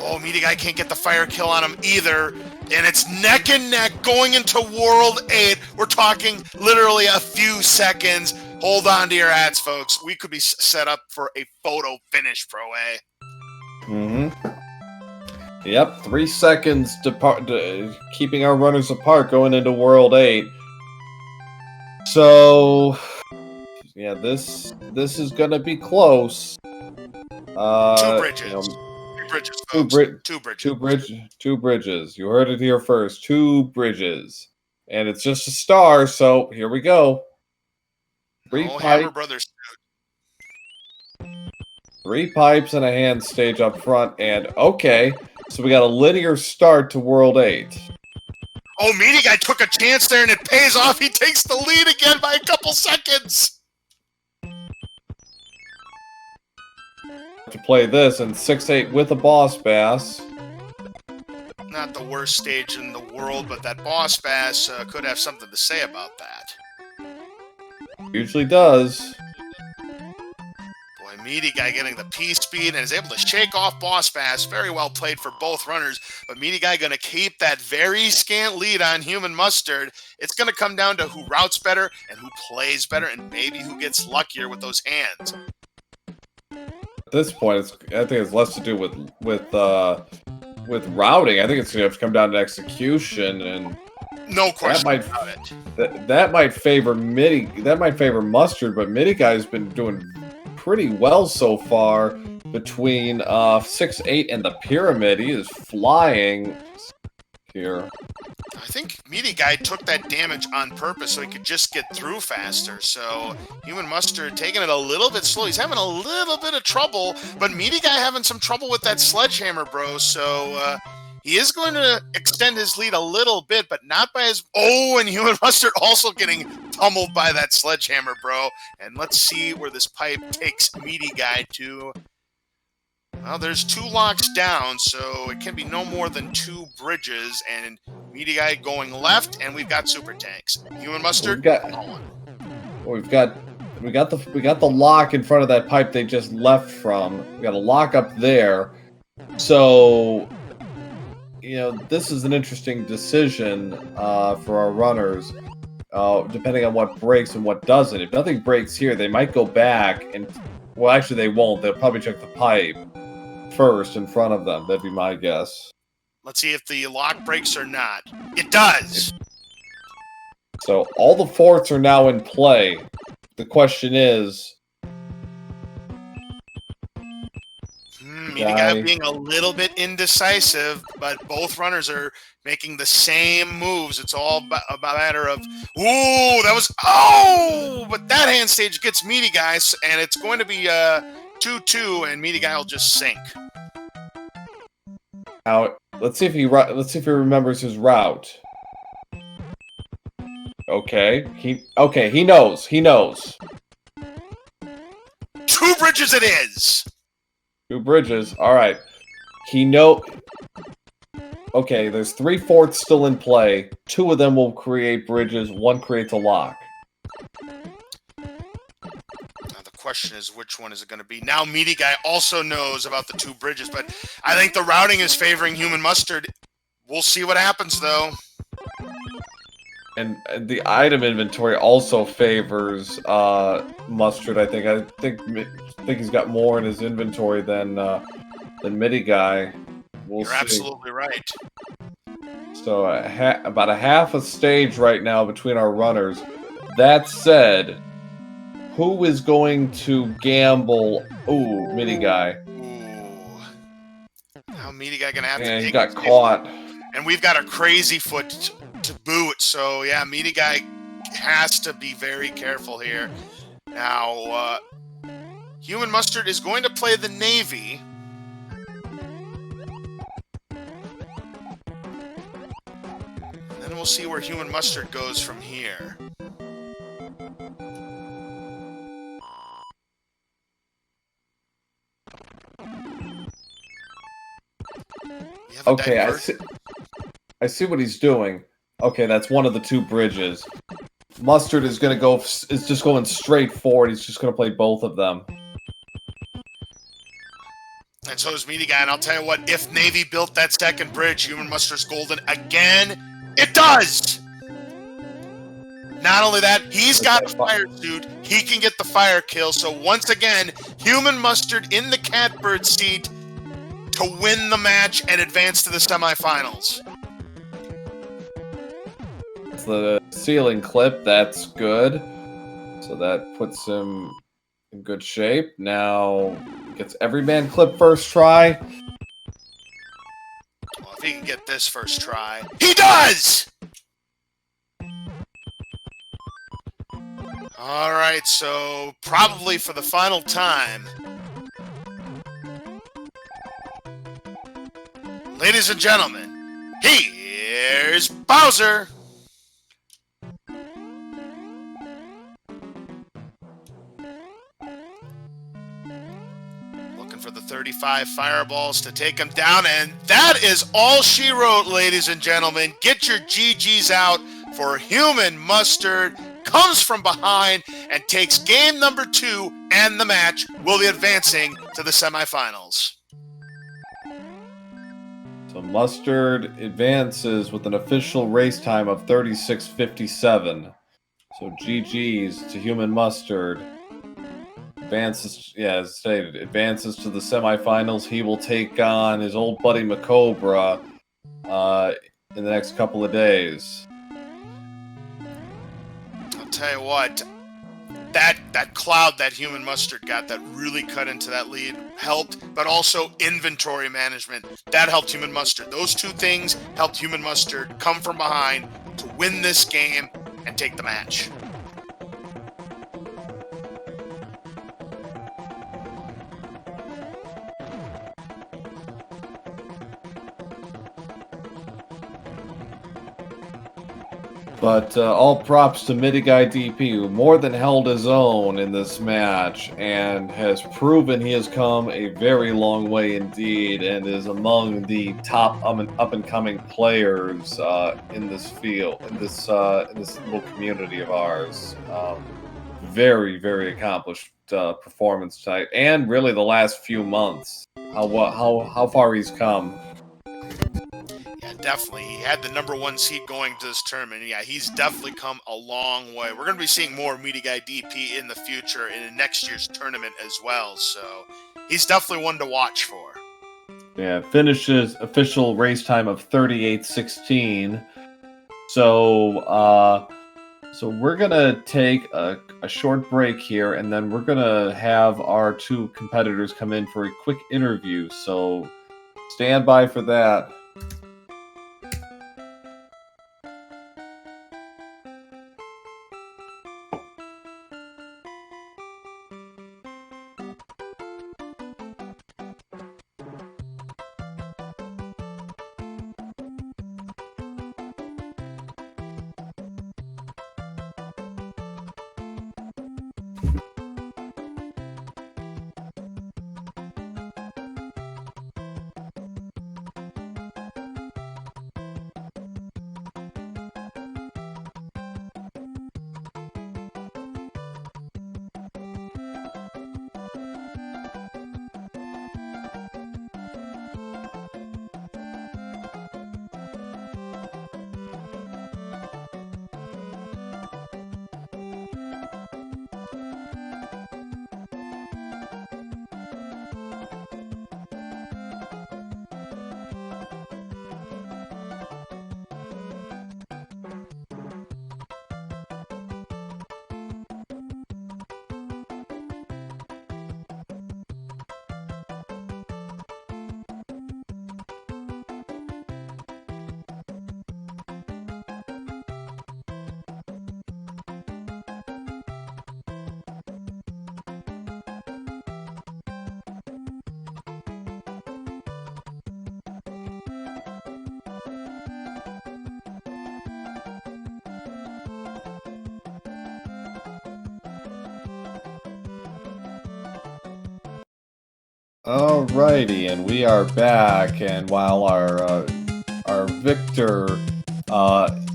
Oh, MidiGuy can't get the fire kill on him either. And it's neck and neck going into World 8. We're talking literally a few seconds. Hold on to your hats, folks. We could be set up for a photo finish, Pro A. Mm-hmm. Yep, 3 seconds keeping our runners apart going into World 8. So, yeah, this is going to be close. Two bridges. Bridges, folks. Two bridges. You heard it here first. 2 bridges. And it's just a star, so here we go. 3 Hammer Brothers. 3 pipes and a hand stage up front, and okay, so we got a linear start to World 8. Oh, MidiGuy took a chance there, and it pays off. He takes the lead again by a couple seconds. to play this, and 6-8 with a boss bass. Not the worst stage in the world, but that boss bass could have something to say about that. Usually does. Boy, MidiGuy getting the P-speed and is able to shake off boss bass. Very well played for both runners, but MidiGuy going to keep that very scant lead on HUmanMustard. It's going to come down to who routes better and who plays better, and maybe who gets luckier with those hands. At this point, I think it's less to do with routing. I think it's going to have to come down to execution, and no question about it. That might favor Mustard, but MidiGuy's been doing pretty well so far between 6-8 and the pyramid. He is flying here. I think MidiGuy took that damage on purpose so he could just get through faster. So HUmanMustard taking it a little bit slow. He's having a little bit of trouble, but MidiGuy having some trouble with that sledgehammer, bro. So he is going to extend his lead a little bit, but not by his... Oh, and HUmanMustard also getting pummeled by that sledgehammer, bro. And let's see where this pipe takes MidiGuy to... Well, there's 2 locks down, so it can be no more than 2 bridges, and MidiGuy going left, and we've got super tanks. HUmanMustard, we got the lock in front of that pipe they just left from. We got a lock up there, so this is an interesting decision for our runners, depending on what breaks and what doesn't. If nothing breaks here, they might go back and, well, actually they won't. They'll probably check the pipe first in front of them. That'd be my guess. Let's see if the lock breaks or not. It does! So all the forts are now in play. The question is... MidiGuy being a little bit indecisive, but both runners are making the same moves. It's all a matter of... Ooh, that was... Oh! But that hand stage gets MidiGuy, and it's going to be 2-2, and MidiGuy will just sink. Now, let's see if he remembers his route. Okay, he knows. 2 bridges it is. 2 bridges. All right. Okay, there's 3 forts still in play. 2 of them will create bridges. 1 creates a lock. Question is, which one is it going to be? Now MidiGuy also knows about the 2 bridges, but I think the routing is favoring HUmanMustard. We'll see what happens, though. And the item inventory also favors Mustard. I think he's got more in his inventory than MidiGuy. You're see. Absolutely right. So about a half a stage right now between our runners. That said, who is going to gamble? Ooh, MidiGuy. Ooh. Now MidiGuy gonna have to. And he got caught. And we've got a crazy foot to boot. So yeah, MidiGuy has to be very careful here. Now, HUmanMustard is going to play the Navy. And then we'll see where HUmanMustard goes from here. Okay, I see what he's doing. Okay, that's one of the 2 bridges. Mustard is just going straight forward. He's just gonna play both of them. And so is MidiGuy, and I'll tell you what, if Navy built that 2nd bridge, HUmanMustard's golden again. It does! Not only that, he's got a fire suit. He can get the fire kill. So once again, HUmanMustard in the catbird seat to win the match and advance to the semifinals. It's the ceiling clip. That's good. So that puts him in good shape. Now he gets every man clip first try. Well, if he can get this first try, he does! All right, so probably for the final time, ladies and gentlemen, here's Bowser! Looking for the 35 fireballs to take him down. And that is all she wrote, ladies and gentlemen. Get your GGs out for HUmanMustard. Comes from behind and takes game number 2 and the match. Will be advancing to the semifinals. So Mustard advances with an official race time of 36:57. So GG's to HUmanMustard. Advances, as stated, advances to the semifinals. He will take on his old buddy Macobra in the next couple of days. I'll tell you what, that cloud that HUmanMustard got that really cut into that lead helped, but also inventory management. That helped HUmanMustard. Those two things helped HUmanMustard come from behind to win this game and take the match. But all props to MidiGuyDP, who more than held his own in this match and has proven he has come a very long way indeed and is among the top up-and-coming players in this field, in this little community of ours. Very, very accomplished performance tonight, and really the last few months. How far he's come. Yeah, definitely. He had the #1 seed going to this tournament. Yeah, he's definitely come a long way. We're going to be seeing more MidiGuyDP in the future in next year's tournament as well. So he's definitely one to watch for. Yeah, finishes official race time of 38:16. So we're gonna take a short break here, and then we're gonna have our two competitors come in for a quick interview. So stand by for that. Alrighty, and we are back. And while our Victor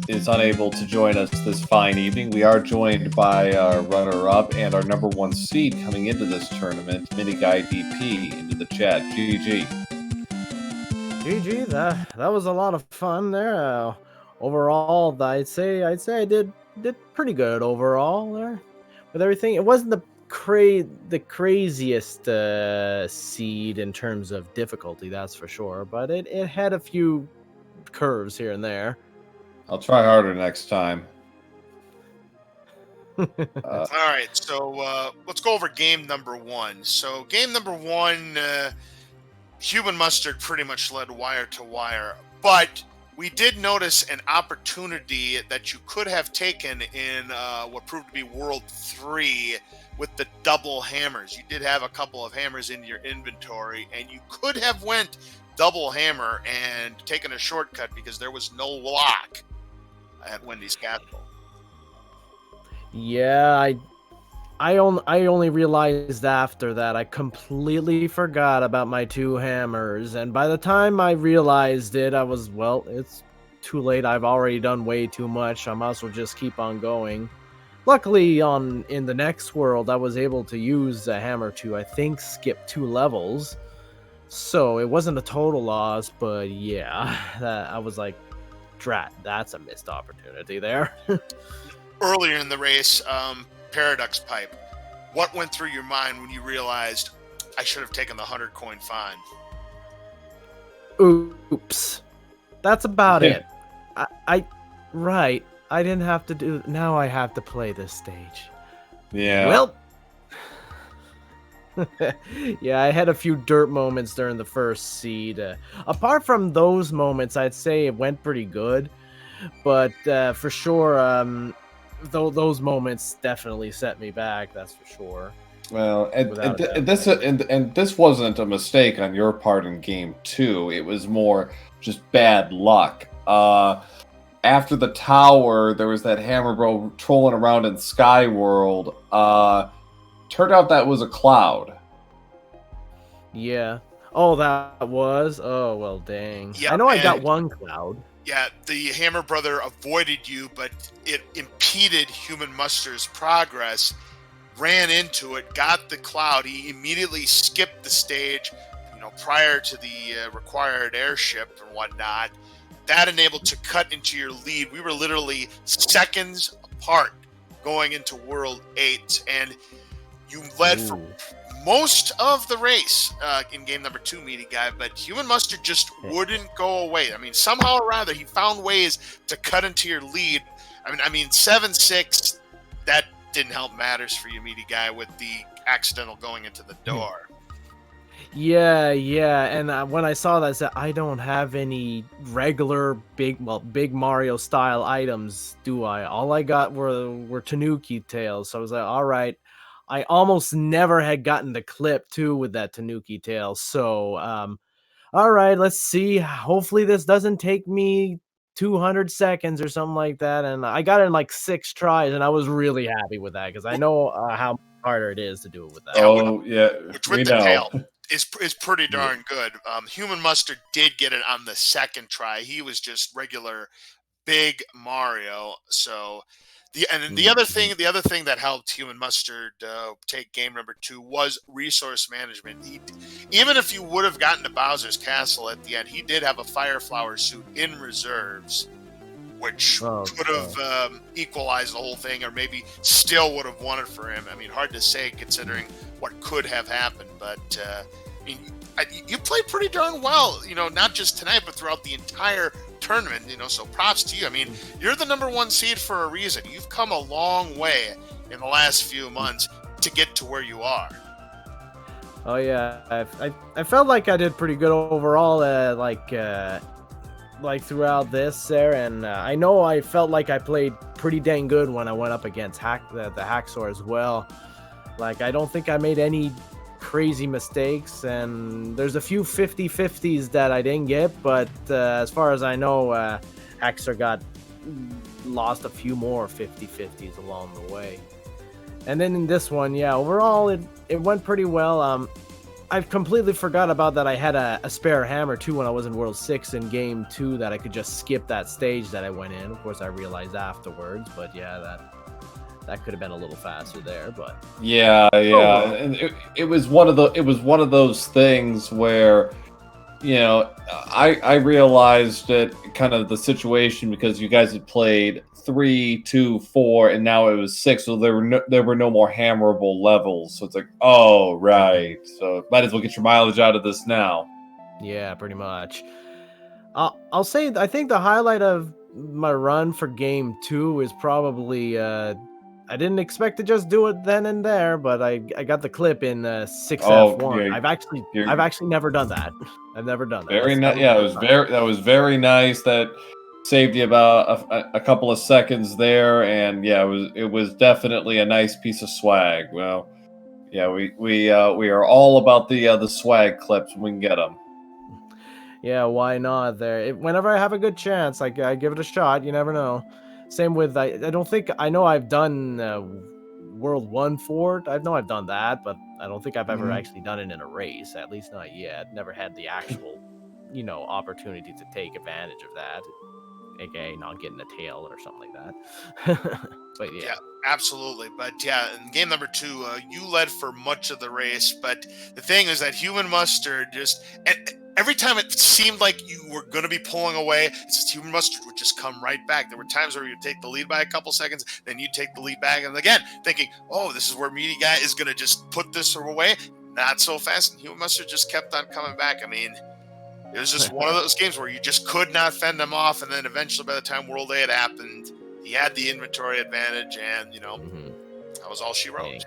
is unable to join us this fine evening, we are joined by our runner-up and our #1 seed coming into this tournament, MidiGuyDP, into the chat. GG. GG. That was a lot of fun there. Overall, I'd say I did pretty good overall there with everything. It wasn't the craziest seed in terms of difficulty, that's for sure, but it had a few curves here and there. I'll try harder next time. All right, so let's go over game #1. So game #1, HUmanMustard pretty much led wire to wire, but we did notice an opportunity that you could have taken in what proved to be World 3 with the double hammers. You did have a couple of hammers in your inventory, and you could have went double hammer and taken a shortcut because there was no lock at Wendy's Castle. Yeah, I only realized after that I completely forgot about my 2 hammers, and by the time I realized it, I was, well, it's too late. I've already done way too much. I might as well just keep on going. Luckily, in the next world, I was able to use a hammer to, I think, skip 2 levels, so it wasn't a total loss. But yeah, I was like, drat, that's a missed opportunity there. Earlier in the race, Paradox Pipe, what went through your mind when you realized I should have taken the 100-coin fine? Oops. That's about it. Right. I didn't have to do. Now I have to play this stage. Yeah. Well. Yeah, I had a few dirt moments during the first seed. Apart from those moments, I'd say it went pretty good. But for sure, those moments definitely set me back. That's for sure. Well, Without a doubt. this wasn't a mistake on your part in game 2. It was more just bad luck. After the tower, there was that hammer bro trolling around in Sky World. Turned out that was a cloud. Yeah. Oh, that was. Oh, well, dang. Yeah, I know I got one cloud. Yeah, the Hammer Brother avoided you, but it impeded HUmanMustard's progress. Ran into it, got the cloud. He immediately skipped the stage, prior to the required airship and whatnot. That enabled to cut into your lead. We were literally seconds apart going into World 8, and you led for most of the race in game number 2, Meaty Guy, but HUmanMustard just wouldn't go away. I mean, somehow or rather, he found ways to cut into your lead. I mean, 7-6, that didn't help matters for you, Meaty Guy, with the accidental going into the door. Yeah, and when I saw that, I said, I don't have any regular big Mario style items, do I? All I got were Tanuki tails. So I was like, all right. I almost never had gotten the clip too with that Tanuki tail. So, all right, let's see. Hopefully this doesn't take me 200 seconds or something like that. And I got it in like 6 tries, and I was really happy with that because I know how harder it is to do it with that. Oh, yeah, which with the tail is pretty darn good. HUmanMustard did get it on the second try. He was just regular big Mario. So the other thing that helped HUmanMustard take game number 2 was resource management. Even if you would have gotten to Bowser's Castle at the end, he did have a Fire Flower suit in reserves, which could have equalized the whole thing, or maybe still would have won it for him. I mean, hard to say considering what could have happened, but you played pretty darn well, not just tonight, but throughout the entire tournament, so props to you. I mean, you're the number 1 seed for a reason. You've come a long way in the last few months to get to where you are. Oh yeah, I felt like I did pretty good overall, like throughout this there, and I know I felt like I played pretty dang good when I went up against the Hacksaw as well. Like, I don't think I made any crazy mistakes, and there's a few 50-50s that I didn't get, but as far as I know, Hacksaw lost a few more 50-50s along the way. And then in this one, yeah, overall it went pretty well. I completely forgot about that. I had a spare hammer too when I was in World 6 in game 2 that I could just skip that stage that I went in. Of course, I realized afterwards, but yeah, that could have been a little faster there. But yeah, and it was one of those things where, I realized it kind of the situation because you guys had played 3, 2, 4, and now it was 6, so there were no more hammerable levels. So it's like, oh right, so might as well get your mileage out of this now. Yeah, pretty much. I'll say I think the highlight of my run for game 2 is probably I didn't expect to just do it then and there, but I got the clip in 6F1. Yeah, I've actually never done that. I've never done that. Very nice. Yeah, that was very nice. That saved you about a couple of seconds there, and yeah, it was definitely a nice piece of swag. Well, yeah, we are all about the swag clips when we can get them. Yeah, why not? Whenever I have a good chance, I give it a shot. You never know. Same with I don't think I know I've done World 1 for it. I know I've done that, but I don't think I've ever Mhm. actually done it in a race, at least not yet. Never had the actual, opportunity to take advantage of that, aka not getting a tail or something like that. But yeah. Yeah, absolutely. But yeah, in game number 2, you led for much of the race. But the thing is that HUmanMustard just every time it seemed like you were going to be pulling away, it's just HUmanMustard would just come right back. There were times where you'd take the lead by a couple seconds, then you'd take the lead back, and again thinking, oh, this is where MidiGuy is going to just put this away. Not so fast, and HUmanMustard just kept on coming back. I mean, it was just one of those games where you just could not fend him off, and then eventually, by the time World A had happened, he had the inventory advantage, and that was all she wrote.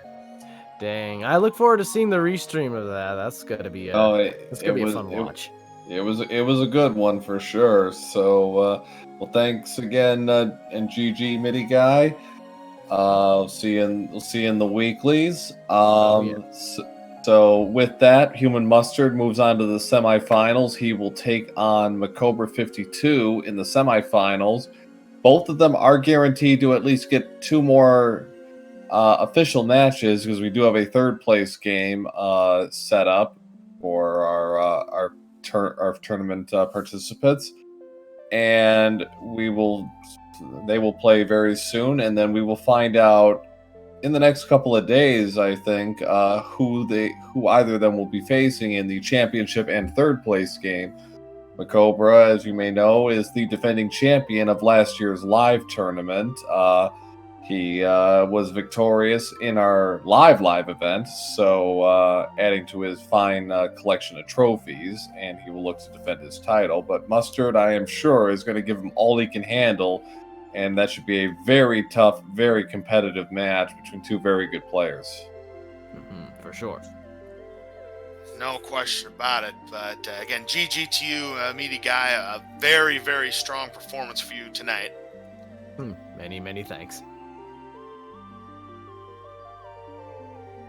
Dang. I look forward to seeing the restream of that. That's gonna be a fun watch. It was a good one for sure. So well, thanks again, and GG MidiGuy. We'll see you in the weeklies. So with that, HUmanMustard moves on to the semifinals. He will take on Macobra 52 in the semifinals. Both of them are guaranteed to at least get 2 more official matches, because we do have a third place game set up for our tournament participants, and they will play very soon, and then we will find out in the next couple of days, I think, who either of them will be facing in the championship and third place game. Macobra, as you may know, is the defending champion of last year's live tournament. He was victorious in our live event, so adding to his fine collection of trophies, and he will look to defend his title. But Mustard, I am sure, is going to give him all he can handle, and that should be a very tough, very competitive match between 2 very good players. For sure. No question about it. But again, GG to you, MidiGuy. A very, very strong performance for you tonight. Many thanks.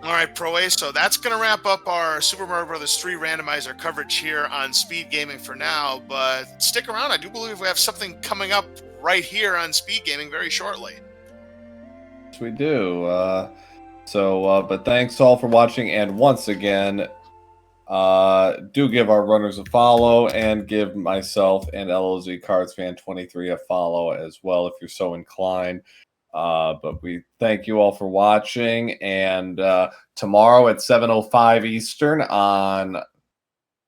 All right, Pro A. So that's going to wrap up our Super Mario Bros. 3 randomizer coverage here on SpeedGaming for now. But stick around. I do believe we have something coming up right here on SpeedGaming very shortly. Yes, we do. But thanks all for watching, and once again, do give our runners a follow, and give myself and LOZ Cards Fan 23 a follow as well if you're so inclined. But we thank you all for watching, and tomorrow at 7:05 Eastern on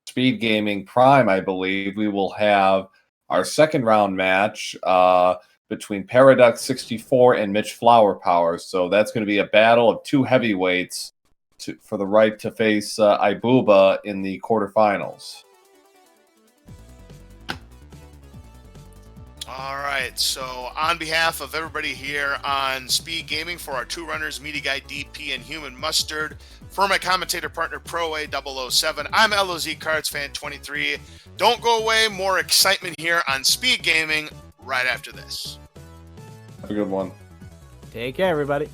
SpeedGaming Prime, I believe, we will have our second round match between Paradox 64 and Mitch Flower Power. So that's going to be a battle of 2 heavyweights for the right to face Ibuba in the quarterfinals. All right, so on behalf of everybody here on SpeedGaming, for our 2 runners, MidiGuyDP and HUmanMustard, for my commentator partner Pro A 007, I'm LOZ Cards Fan 23. Don't go away, more excitement here on SpeedGaming right after this. Have a good one. Take care, everybody.